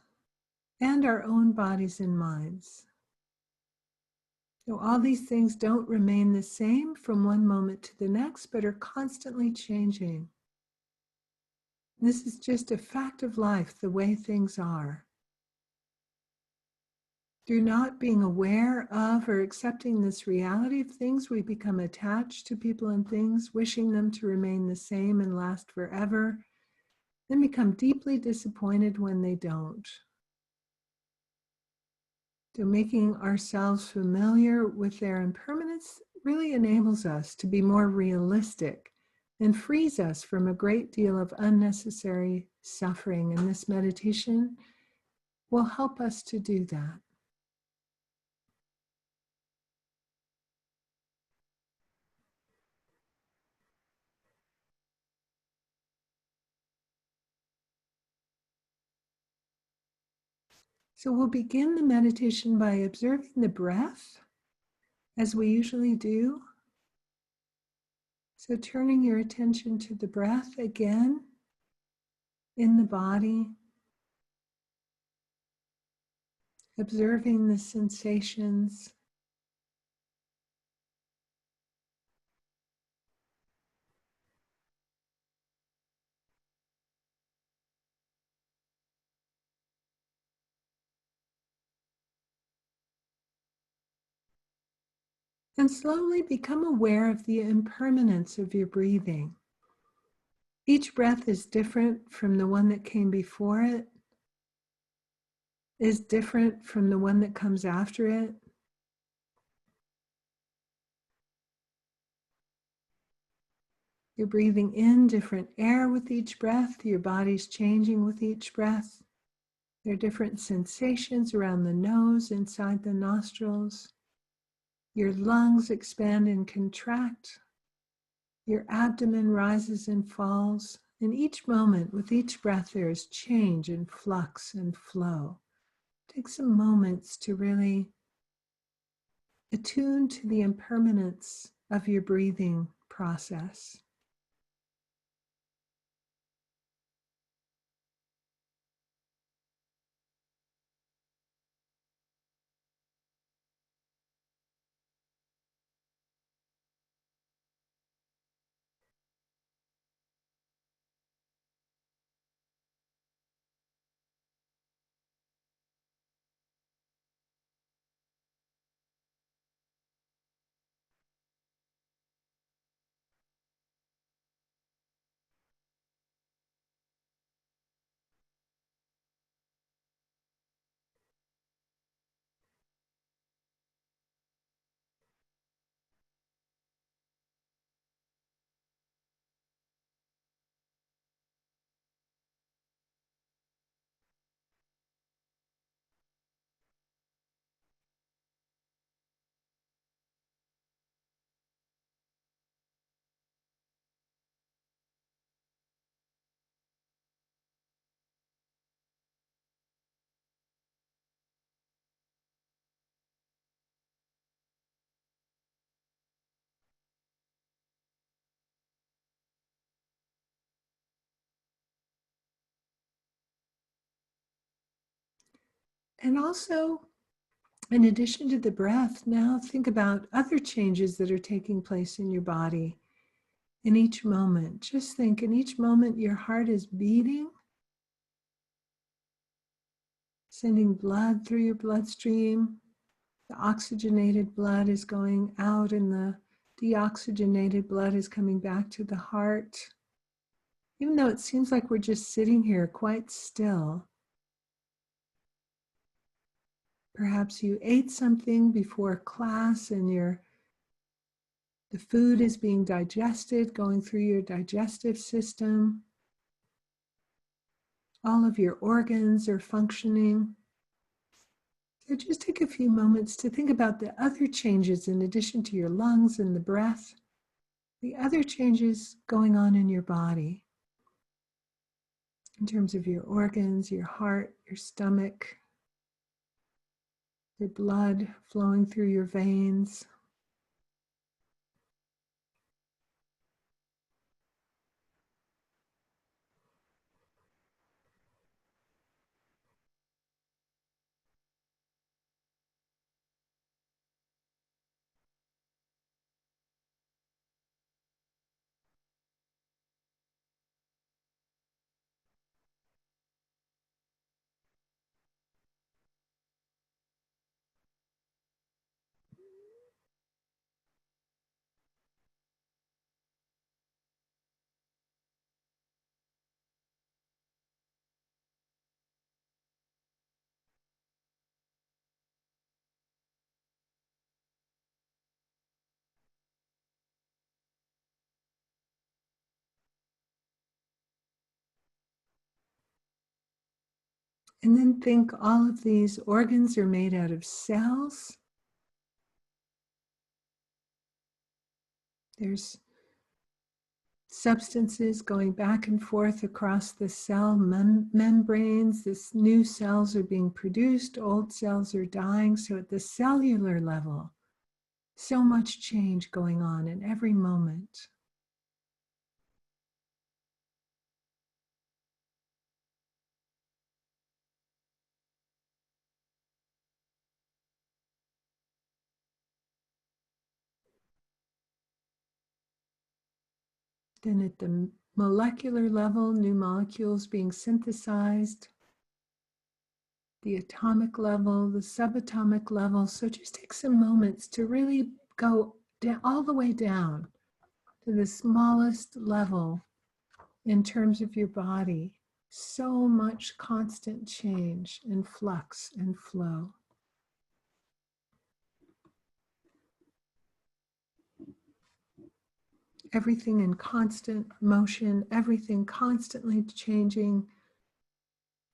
and our own bodies and minds. So all these things don't remain the same from one moment to the next, but are constantly changing. This is just a fact of life, the way things are. Through not being aware of or accepting this reality of things, we become attached to people and things, wishing them to remain the same and last forever, then become deeply disappointed when they don't. So making ourselves familiar with their impermanence really enables us to be more realistic and frees us from a great deal of unnecessary suffering. And this meditation will help us to do that. So we'll begin the meditation by observing the breath, as we usually do. So turning your attention to the breath again in the body, observing the sensations. And slowly become aware of the impermanence of your breathing. Each breath is different from the one that came before it, is different from the one that comes after it. You're breathing in different air with each breath. Your body's changing with each breath. There are different sensations around the nose, inside the nostrils. Your lungs expand and contract. Your abdomen rises and falls. In each moment, with each breath, there is change and flux and flow. Take some moments to really attune to the impermanence of your breathing process. And also, in addition to the breath, now think about other changes that are taking place in your body in each moment. Just think, in each moment, your heart is beating, sending blood through your bloodstream. The oxygenated blood is going out, and the deoxygenated blood is coming back to the heart. Even though it seems like we're just sitting here quite still, perhaps you ate something before class and the food is being digested, going through your digestive system. All of your organs are functioning. So just take a few moments to think about the other changes in addition to your lungs and the breath, the other changes going on in your body in terms of your organs, your heart, your stomach, your blood flowing through your veins. And then think all of these organs are made out of cells. There's substances going back and forth across the cell membranes. This new cells are being produced, old cells are dying. So at the cellular level, so much change going on in every moment. Then at the molecular level, new molecules being synthesized, the atomic level, the subatomic level. So just take some moments to really go down, all the way down to the smallest level in terms of your body. So much constant change and flux and flow. Everything in constant motion, everything constantly changing.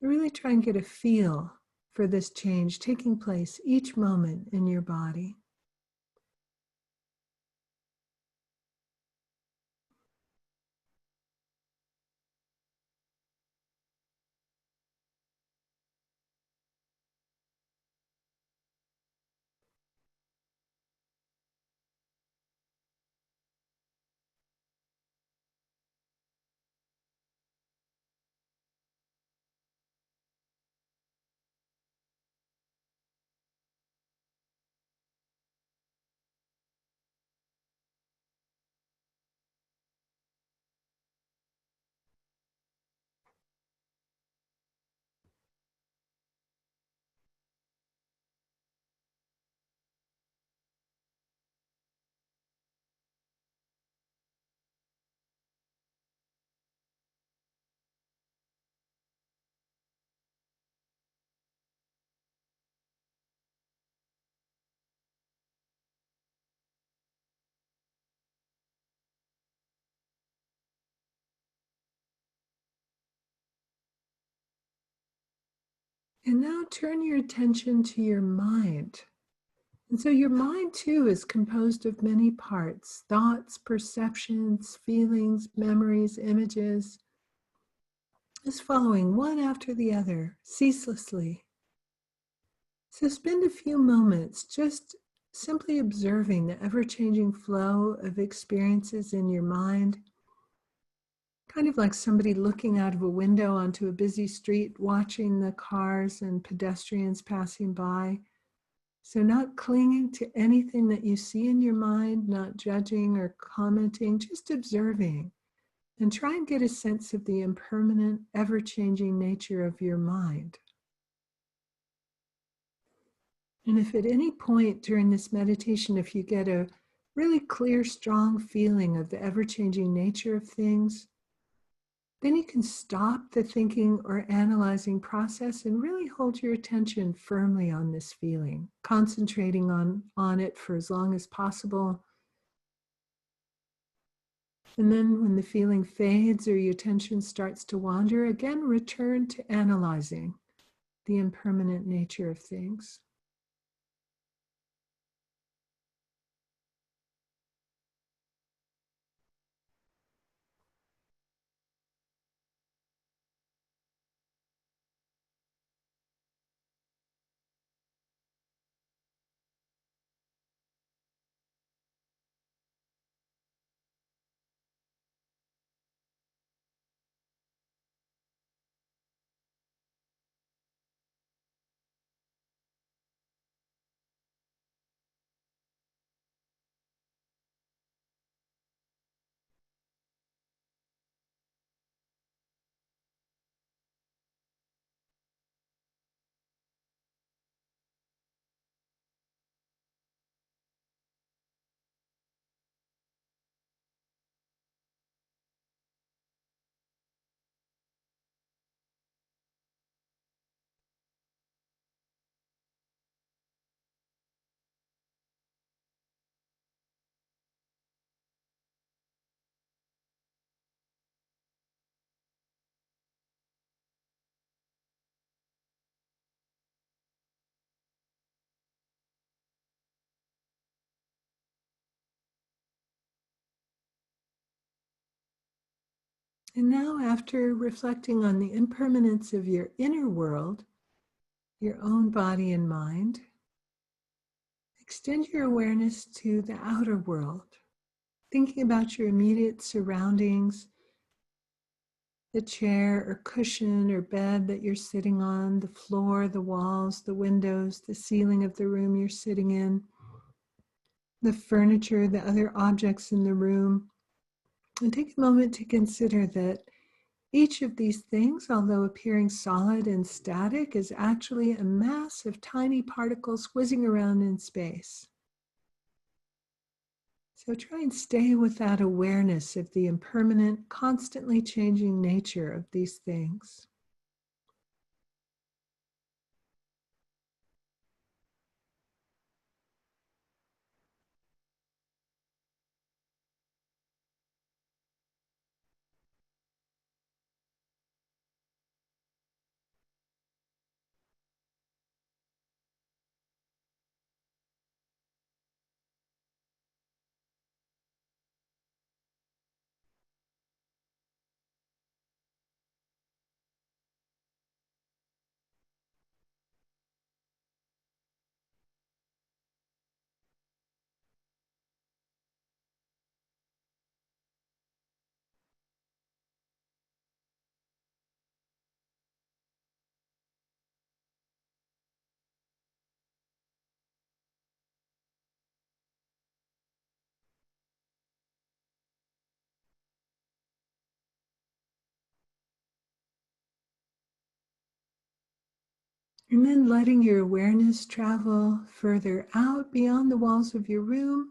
Really try and get a feel for this change taking place each moment in your body. And now turn your attention to your mind. And so your mind too is composed of many parts: thoughts, perceptions, feelings, memories, images, just following one after the other, ceaselessly. So spend a few moments just simply observing the ever-changing flow of experiences in your mind, kind of like somebody looking out of a window onto a busy street, watching the cars and pedestrians passing by. So not clinging to anything that you see in your mind, not judging or commenting, just observing. And try and get a sense of the impermanent, ever-changing nature of your mind. And if at any point during this meditation, if you get a really clear, strong feeling of the ever-changing nature of things, then you can stop the thinking or analyzing process and really hold your attention firmly on this feeling, concentrating on it for as long as possible. And then when the feeling fades or your attention starts to wander, again, return to analyzing the impermanent nature of things. And now, after reflecting on the impermanence of your inner world, your own body and mind, extend your awareness to the outer world, thinking about your immediate surroundings, the chair or cushion or bed that you're sitting on, the floor, the walls, the windows, the ceiling of the room you're sitting in, the furniture, the other objects in the room. And take a moment to consider that each of these things, although appearing solid and static, is actually a mass of tiny particles whizzing around in space. So try and stay with that awareness of the impermanent, constantly changing nature of these things. And then letting your awareness travel further out beyond the walls of your room,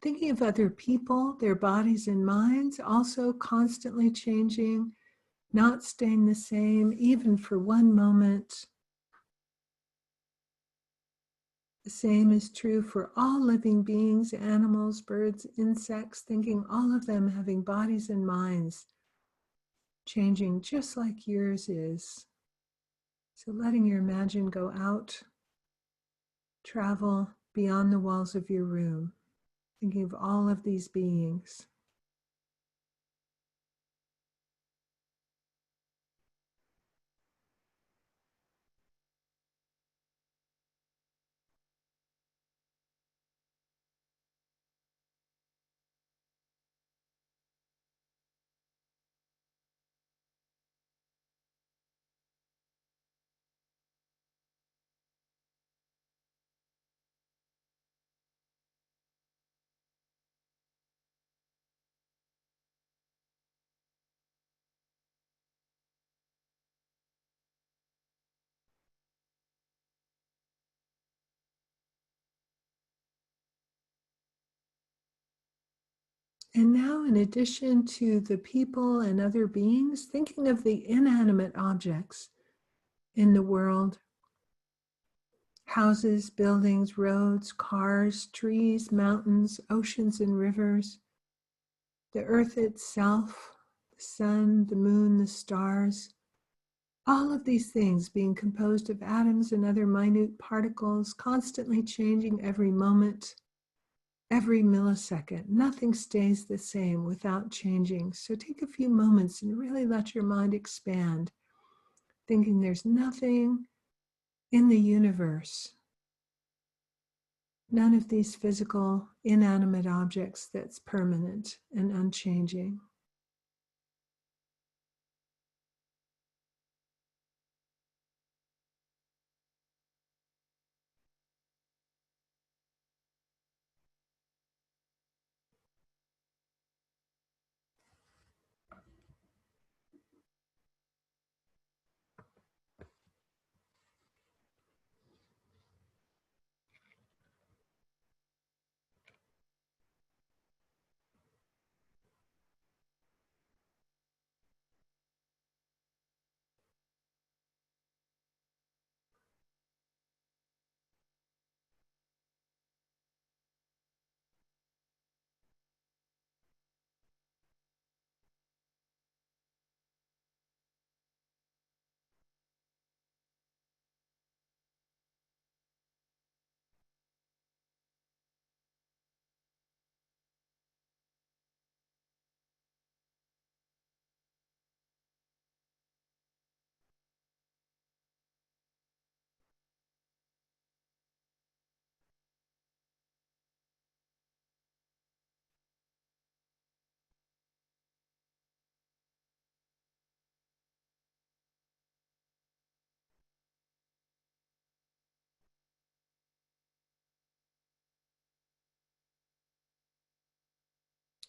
thinking of other people, their bodies and minds, also constantly changing, not staying the same, even for one moment. The same is true for all living beings, animals, birds, insects, thinking all of them having bodies and minds changing just like yours is. So letting your imagine go out, travel beyond the walls of your room, thinking of all of these beings. And now, in addition to the people and other beings, thinking of the inanimate objects in the world, houses, buildings, roads, cars, trees, mountains, oceans, and rivers, the earth itself, the sun, the moon, the stars, all of these things being composed of atoms and other minute particles, constantly changing every moment, every millisecond. Nothing stays the same without changing. So take a few moments and really let your mind expand, thinking there's nothing in the universe, none of these physical, inanimate objects that's permanent and unchanging.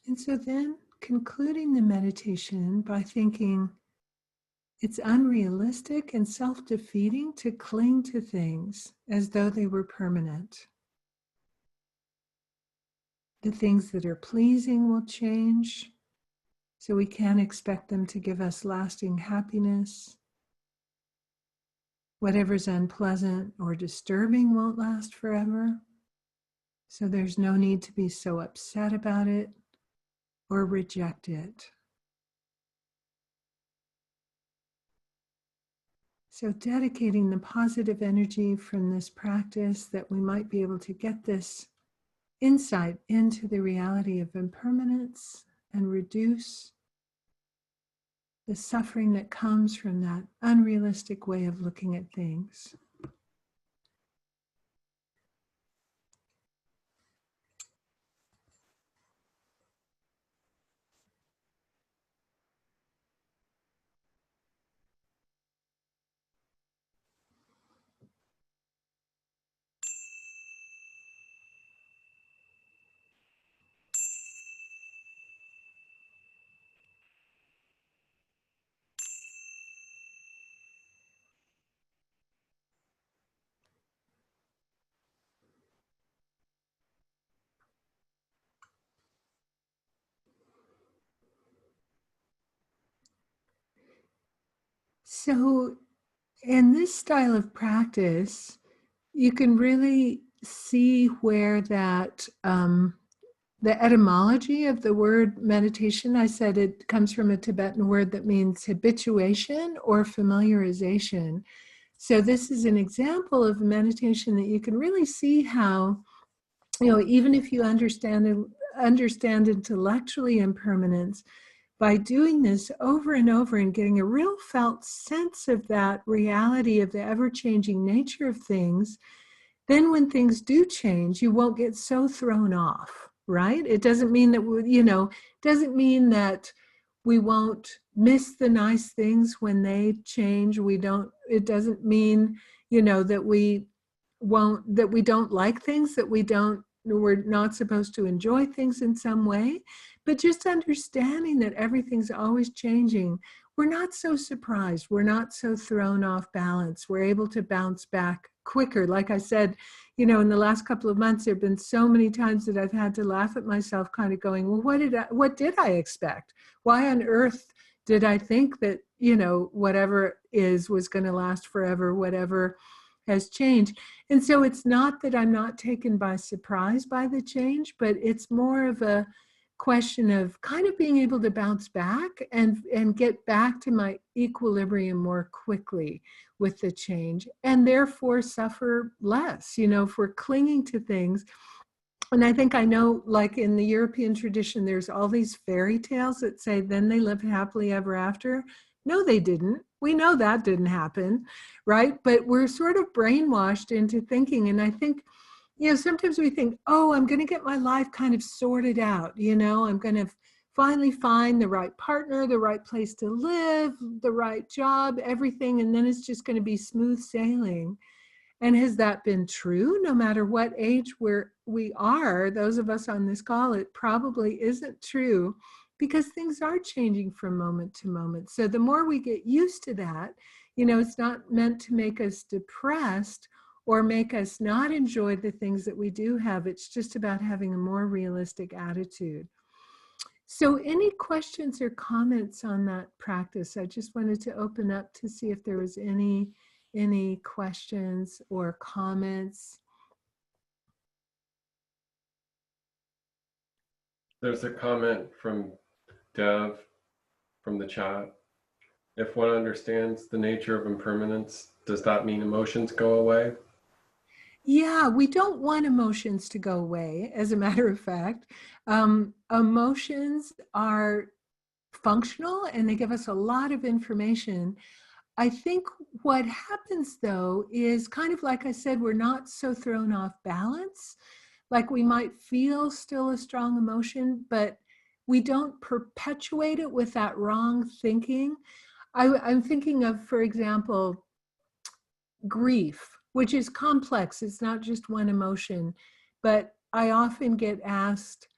And so then concluding the meditation by thinking it's unrealistic and self-defeating to cling to things as though they were permanent. The things that are pleasing will change, so we can't expect them to give us lasting happiness. Whatever's unpleasant or disturbing won't last forever, so there's no need to be so upset about it or reject it. So dedicating the positive energy from this practice that we might be able to get this insight into the reality of impermanence and reduce the suffering that comes from that unrealistic way of looking at things. So in this style of practice, you can really see where that the etymology of the word meditation, I said it comes from a Tibetan word that means habituation or familiarization. So this is an example of meditation that you can really see how, you know, even if you understand intellectually impermanence, by doing this over and over and getting a real felt sense of that reality of the ever-changing nature of things, then when things do change, you won't get so thrown off, right? It doesn't mean that, doesn't mean that we won't miss the nice things when they change. It doesn't mean, that we don't like things, that we're not supposed to enjoy things in some way, but just understanding that everything's always changing. We're not so surprised. We're not so thrown off balance. We're able to bounce back quicker. Like I said, in the last couple of months, there have been so many times that I've had to laugh at myself, kind of going, well, what did I expect? Why on earth did I think that, whatever was going to last forever, whatever has changed? And so it's not that I'm not taken by surprise by the change, but it's more of a question of kind of being able to bounce back and get back to my equilibrium more quickly with the change, and therefore suffer less, if we're clinging to things. And I know, like in the European tradition, there's all these fairy tales that say, then they live happily ever after. No, they didn't. We know that didn't happen, right? But we're sort of brainwashed into thinking, and I think, sometimes we think, oh, I'm going to get my life kind of sorted out. I'm going to finally find the right partner, the right place to live, the right job, everything. And then it's just going to be smooth sailing. And has that been true? No matter what age we are, those of us on this call, it probably isn't true, because things are changing from moment to moment. So the more we get used to that, it's not meant to make us depressed or make us not enjoy the things that we do have. It's just about having a more realistic attitude. So any questions or comments on that practice? I just wanted to open up to see if there was any questions or comments. There's a comment from Dev from the chat. If one understands the nature of impermanence, does that mean emotions go away? Yeah, we don't want emotions to go away, as a matter of fact. Emotions are functional and they give us a lot of information. I think what happens, though, is kind of like I said, we're not so thrown off balance. Like we might feel still a strong emotion, but we don't perpetuate it with that wrong thinking. I'm thinking of, for example, grief, which is complex. It's not just one emotion, but I often get asked,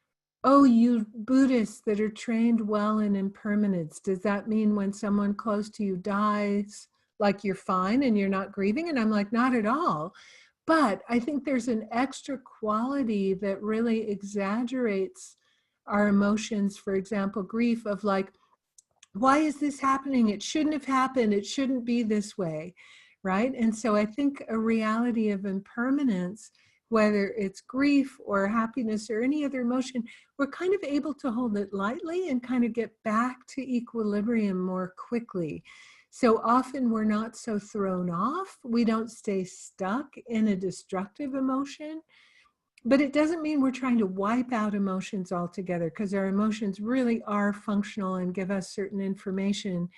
oh, you Buddhists that are trained well in impermanence, does that mean when someone close to you dies, like you're fine and you're not grieving? And I'm like, not at all. But I think there's an extra quality that really exaggerates our emotions. For example, grief of like, why is this happening? It shouldn't have happened. It shouldn't be this way, right? And so I think a reality of impermanence, whether it's grief or happiness or any other emotion, we're kind of able to hold it lightly and kind of get back to equilibrium more quickly. So often we're not so thrown off. We don't stay stuck in a destructive emotion. But it doesn't mean we're trying to wipe out emotions altogether, because our emotions really are functional and give us certain information.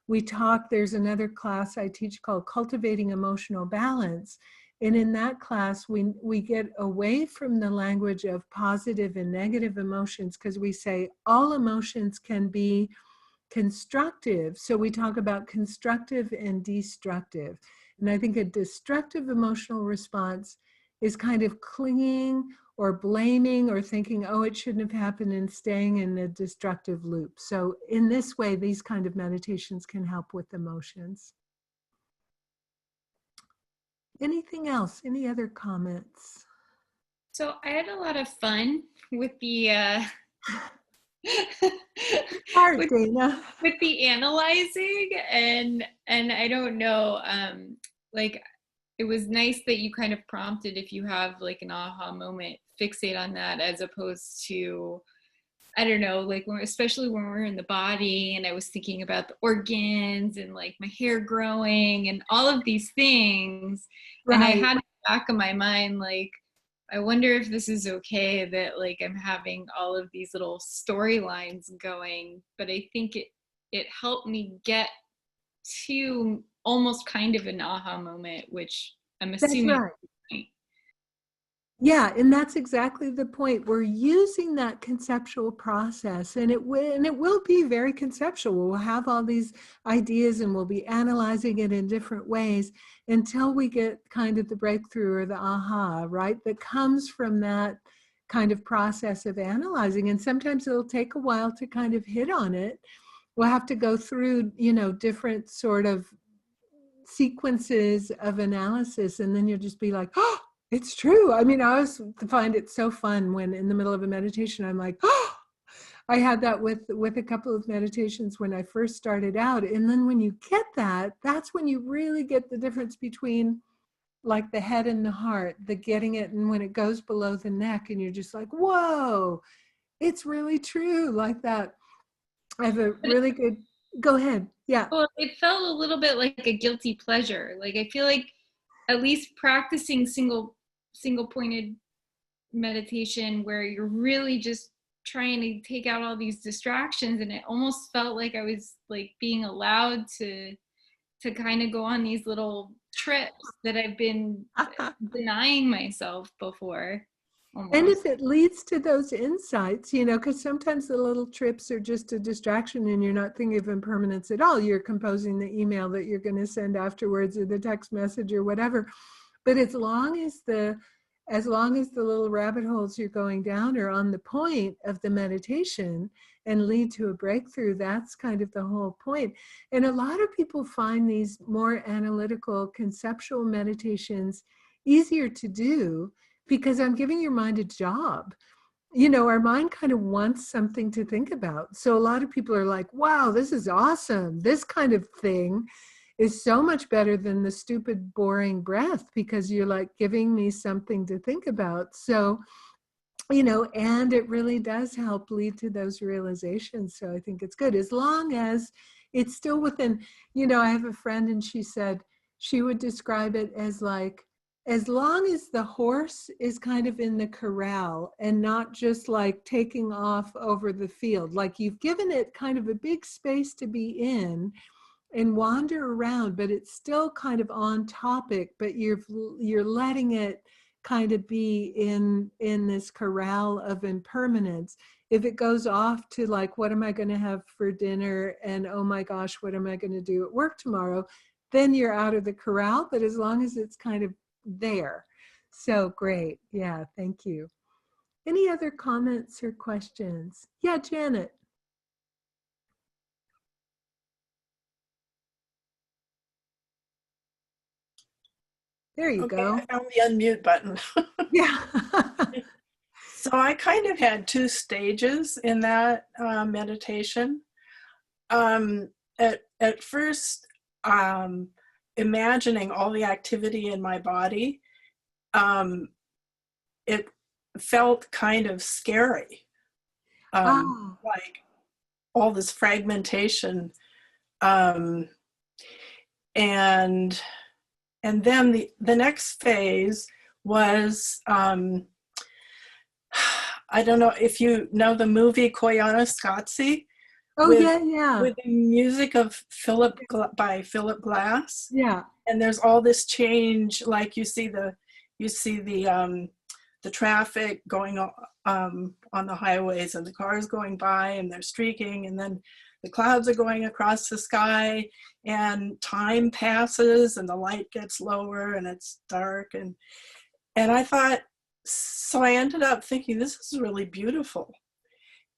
There's another class I teach called Cultivating Emotional Balance. And in that class, we get away from the language of positive and negative emotions, because we say all emotions can be constructive. So we talk about constructive and destructive. And I think a destructive emotional response is kind of clinging or blaming or thinking, oh, it shouldn't have happened, and staying in a destructive loop. So in this way, these kind of meditations can help with emotions. Anything else? Any other comments? So I had a lot of fun with the Dana. with the analyzing, and I don't know, like, it was nice that you kind of prompted, if you have like an aha moment, fixate on that, as opposed to I don't know, like especially when we're in the body, and I was thinking about the organs and like my hair growing and all of these things. Right. And I had in the back of my mind, like, I wonder if this is okay that like I'm having all of these little storylines going, but I think it helped me get to almost kind of an aha moment, which I'm assuming. That's right. Yeah, and that's exactly the point. We're using that conceptual process, and it will be very conceptual. We'll have all these ideas, and we'll be analyzing it in different ways until we get kind of the breakthrough or the aha, right? That comes from that kind of process of analyzing. And sometimes it'll take a while to kind of hit on it. We'll have to go through, different sort of sequences of analysis, and then you'll just be like, oh, it's true. I mean, I always find it so fun when in the middle of a meditation, I'm like, oh, I had that with a couple of meditations when I first started out. And then when you get that, that's when you really get the difference between like the head and the heart, the getting it, and when it goes below the neck, and you're just like, whoa, it's really true, like that. I have a really good, go ahead. Yeah. Well, it felt a little bit like a guilty pleasure. Like, I feel like at least practicing single pointed meditation where you're really just trying to take out all these distractions, and it almost felt like I was like being allowed to kind of go on these little trips that I've been denying myself before. Almost. And if it leads to those insights, because sometimes the little trips are just a distraction and you're not thinking of impermanence at all. You're composing the email that you're going to send afterwards, or the text message or whatever. But as long as the little rabbit holes you're going down are on the point of the meditation and lead to a breakthrough, that's kind of the whole point. And a lot of people find these more analytical, conceptual meditations easier to do because I'm giving your mind a job. Our mind kind of wants something to think about. So a lot of people are like, wow, this is awesome. This kind of thing is so much better than the stupid, boring breath, because you're like giving me something to think about. So, and it really does help lead to those realizations. So I think it's good as long as it's still within, I have a friend and she said she would describe it as like, as long as the horse is kind of in the corral and not just like taking off over the field, like you've given it kind of a big space to be in and wander around, but it's still kind of on topic, but you're letting it kind of be in this corral of impermanence. If it goes off to like, what am I going to have for dinner? And oh my gosh, what am I going to do at work tomorrow? Then you're out of the corral, but as long as it's kind of there. So great. Yeah, thank you. Any other comments or questions? Yeah, Janet. There you go. I found the unmute button. Yeah. So I kind of had two stages in that meditation. At first, imagining all the activity in my body, it felt kind of scary, like all this fragmentation, and then the next phase was, I don't know if you know the movie Koyaanisqatsi. Oh, yeah. With the music of by Philip Glass. Yeah. And there's all this change, like you see the traffic going on the highways, and the cars going by, and they're streaking, and then the clouds are going across the sky, and time passes, and the light gets lower, and it's dark, and I thought, so I ended up thinking, this is really beautiful,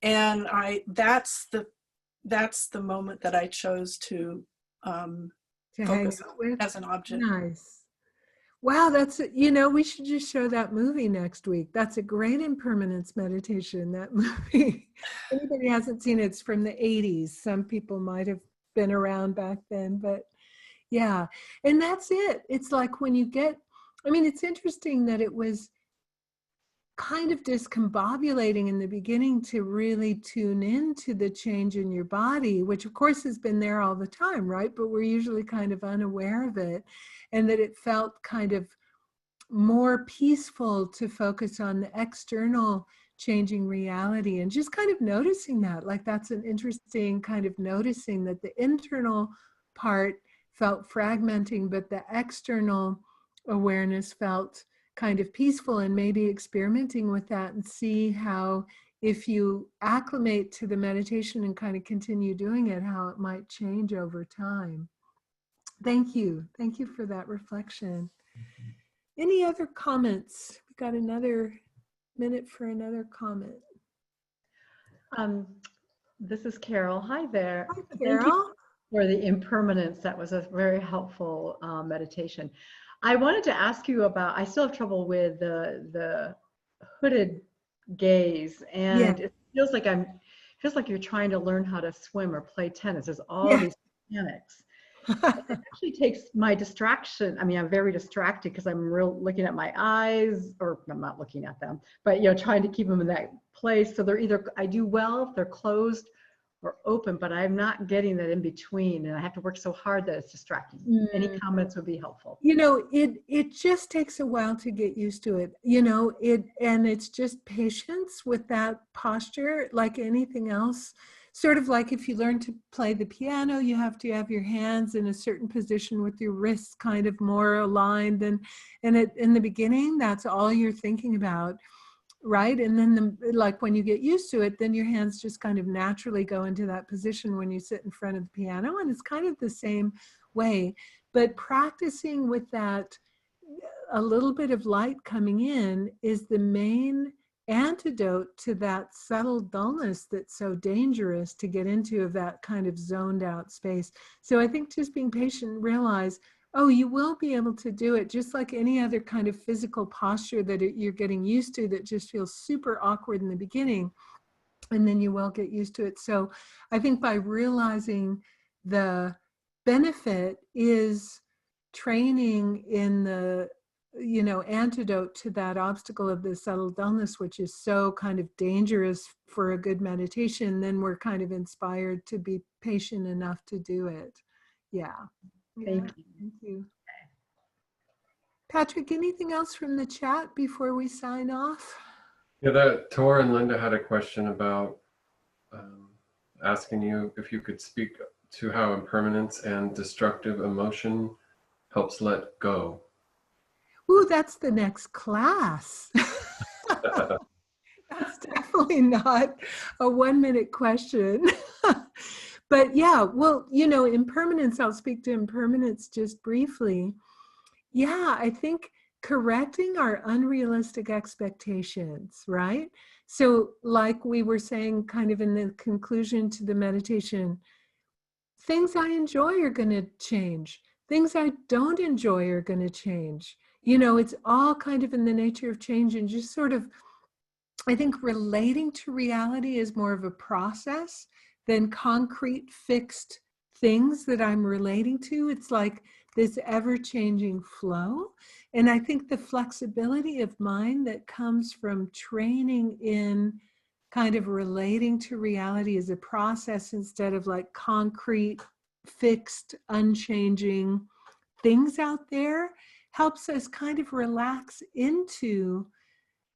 and that's the moment that I chose to focus on as an object. Nice. Wow, that's, we should just show that movie next week. That's a great impermanence meditation, that movie. Anybody hasn't seen it, it's from the 80s. Some people might have been around back then, but yeah. And that's it. It's like when you get, it's interesting that it was, kind of discombobulating in the beginning to really tune into the change in your body, which of course has been there all the time, right? But we're usually kind of unaware of it, and that it felt kind of more peaceful to focus on the external changing reality and just kind of noticing that. Like, that's an interesting kind of noticing that the internal part felt fragmenting, but the external awareness felt kind of peaceful, and maybe experimenting with that and see how, if you acclimate to the meditation and kind of continue doing it, how it might change over time. Thank you. Thank you for that reflection. Any other comments? We've got another minute for another comment. This is Carol. Hi there. Hi, Thank you Carol. for the impermanence. That was a very helpful meditation. I wanted to ask you about, I still have trouble with the hooded gaze, and Yeah. it feels like you're trying to learn how to swim or play tennis. There's all Yeah. these mechanics. It actually takes my distraction. I mean, I'm very distracted because I'm looking at my eyes, or I'm not looking at them, but trying to keep them in that place. So they're either, I do well if they're closed or open, but I'm not getting that in between, and I have to work so hard that it's distracting. Any comments would be helpful. It just takes a while to get used to it, and it's just patience with that posture, like anything else. Sort of like if you learn to play the piano, you have to have your hands in a certain position with your wrists kind of more aligned, and in the beginning, that's all you're thinking about. Right. And then like when you get used to it, then your hands just kind of naturally go into that position when you sit in front of the piano. And it's kind of the same way, but practicing with that, a little bit of light coming in is the main antidote to that subtle dullness that's so dangerous to get into, of that kind of zoned out space. So I think just being patient, realize, oh, you will be able to do it, just like any other kind of physical posture that you're getting used to that just feels super awkward in the beginning, and then you will get used to it. So I think by realizing the benefit is training in the antidote to that obstacle of the subtle dullness, which is so kind of dangerous for a good meditation, then we're kind of inspired to be patient enough to do it. Yeah. Thank you. Thank you. Patrick, anything else from the chat before we sign off? Yeah, that Tor and Linda had a question about asking you if you could speak to how impermanence and destructive emotion helps let go. Ooh, that's the next class. That's definitely not a 1-minute question. But yeah, well, impermanence, I'll speak to impermanence just briefly. Yeah, I think correcting our unrealistic expectations, right? So like we were saying kind of in the conclusion to the meditation, things I enjoy are going to change. Things I don't enjoy are going to change. It's all kind of in the nature of change, and just sort of, I think relating to reality is more of a process than concrete fixed things that I'm relating to. It's like this ever-changing flow. And I think the flexibility of mind that comes from training in kind of relating to reality as a process instead of like concrete, fixed, unchanging things out there helps us kind of relax into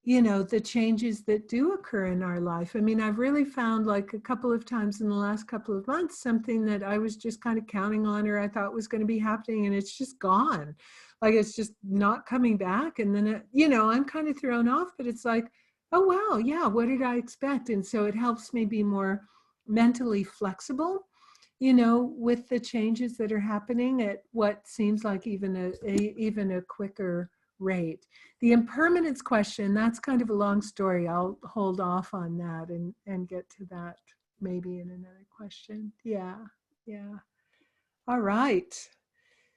the changes that do occur in our life. I mean, I've really found like a couple of times in the last couple of months, something that I was just kind of counting on, or I thought was going to be happening, and it's just gone. Like, it's just not coming back. And then, I'm kind of thrown off, but it's like, oh, wow, yeah, what did I expect? And so it helps me be more mentally flexible, with the changes that are happening at what seems like even a quicker rate. The impermanence question, that's kind of a long story. I'll hold off on that and get to that maybe in another question. Yeah. All right.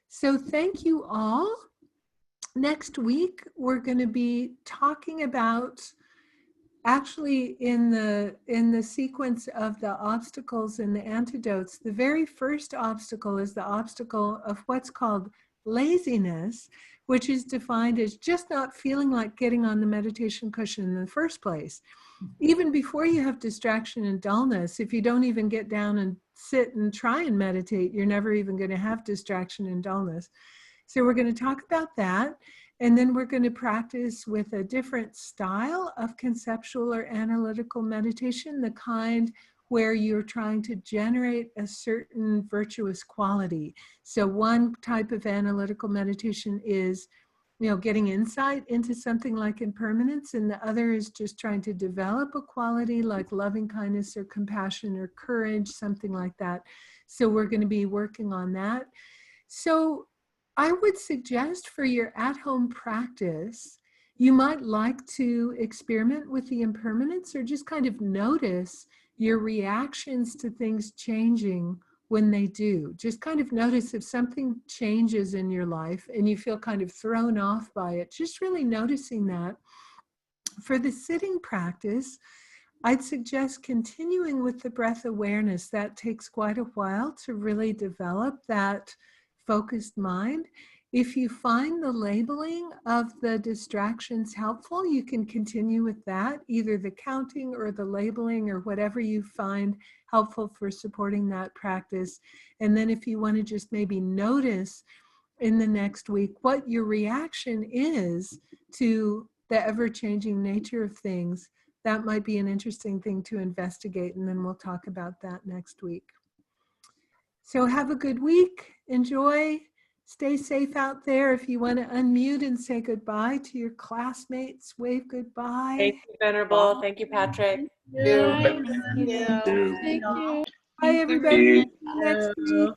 So thank you all. Next week, we're going to be talking about, actually in the sequence of the obstacles and the antidotes, the very first obstacle is the obstacle of what's called laziness, which is defined as just not feeling like getting on the meditation cushion in the first place. Even before you have distraction and dullness, if you don't even get down and sit and try and meditate, you're never even going to have distraction and dullness. So we're going to talk about that. And then we're going to practice with a different style of conceptual or analytical meditation, the kind where you're trying to generate a certain virtuous quality. So one type of analytical meditation is, getting insight into something like impermanence, and the other is just trying to develop a quality like loving kindness or compassion or courage, something like that. So we're going to be working on that. So I would suggest for your at-home practice, you might like to experiment with the impermanence or just kind of notice your reactions to things changing when they do. Just kind of notice if something changes in your life and you feel kind of thrown off by it, just really noticing that. For the sitting practice, I'd suggest continuing with the breath awareness. That takes quite a while to really develop that focused mind. If you find the labeling of the distractions helpful, you can continue with that, either the counting or the labeling or whatever you find helpful for supporting that practice. And then if you want to just maybe notice in the next week what your reaction is to the ever-changing nature of things, that might be an interesting thing to investigate, and then we'll talk about that next week. So have a good week. Enjoy. Stay safe out there. If you want to unmute and say goodbye to your classmates, wave goodbye. Thank you, Venerable. Thank you, Patrick. Bye. Thank you. Thank you. Bye, everybody. See you next week.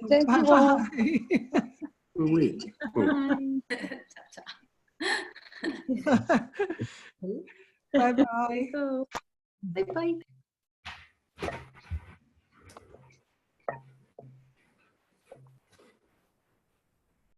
Thank you all. Bye-bye. Bye-bye.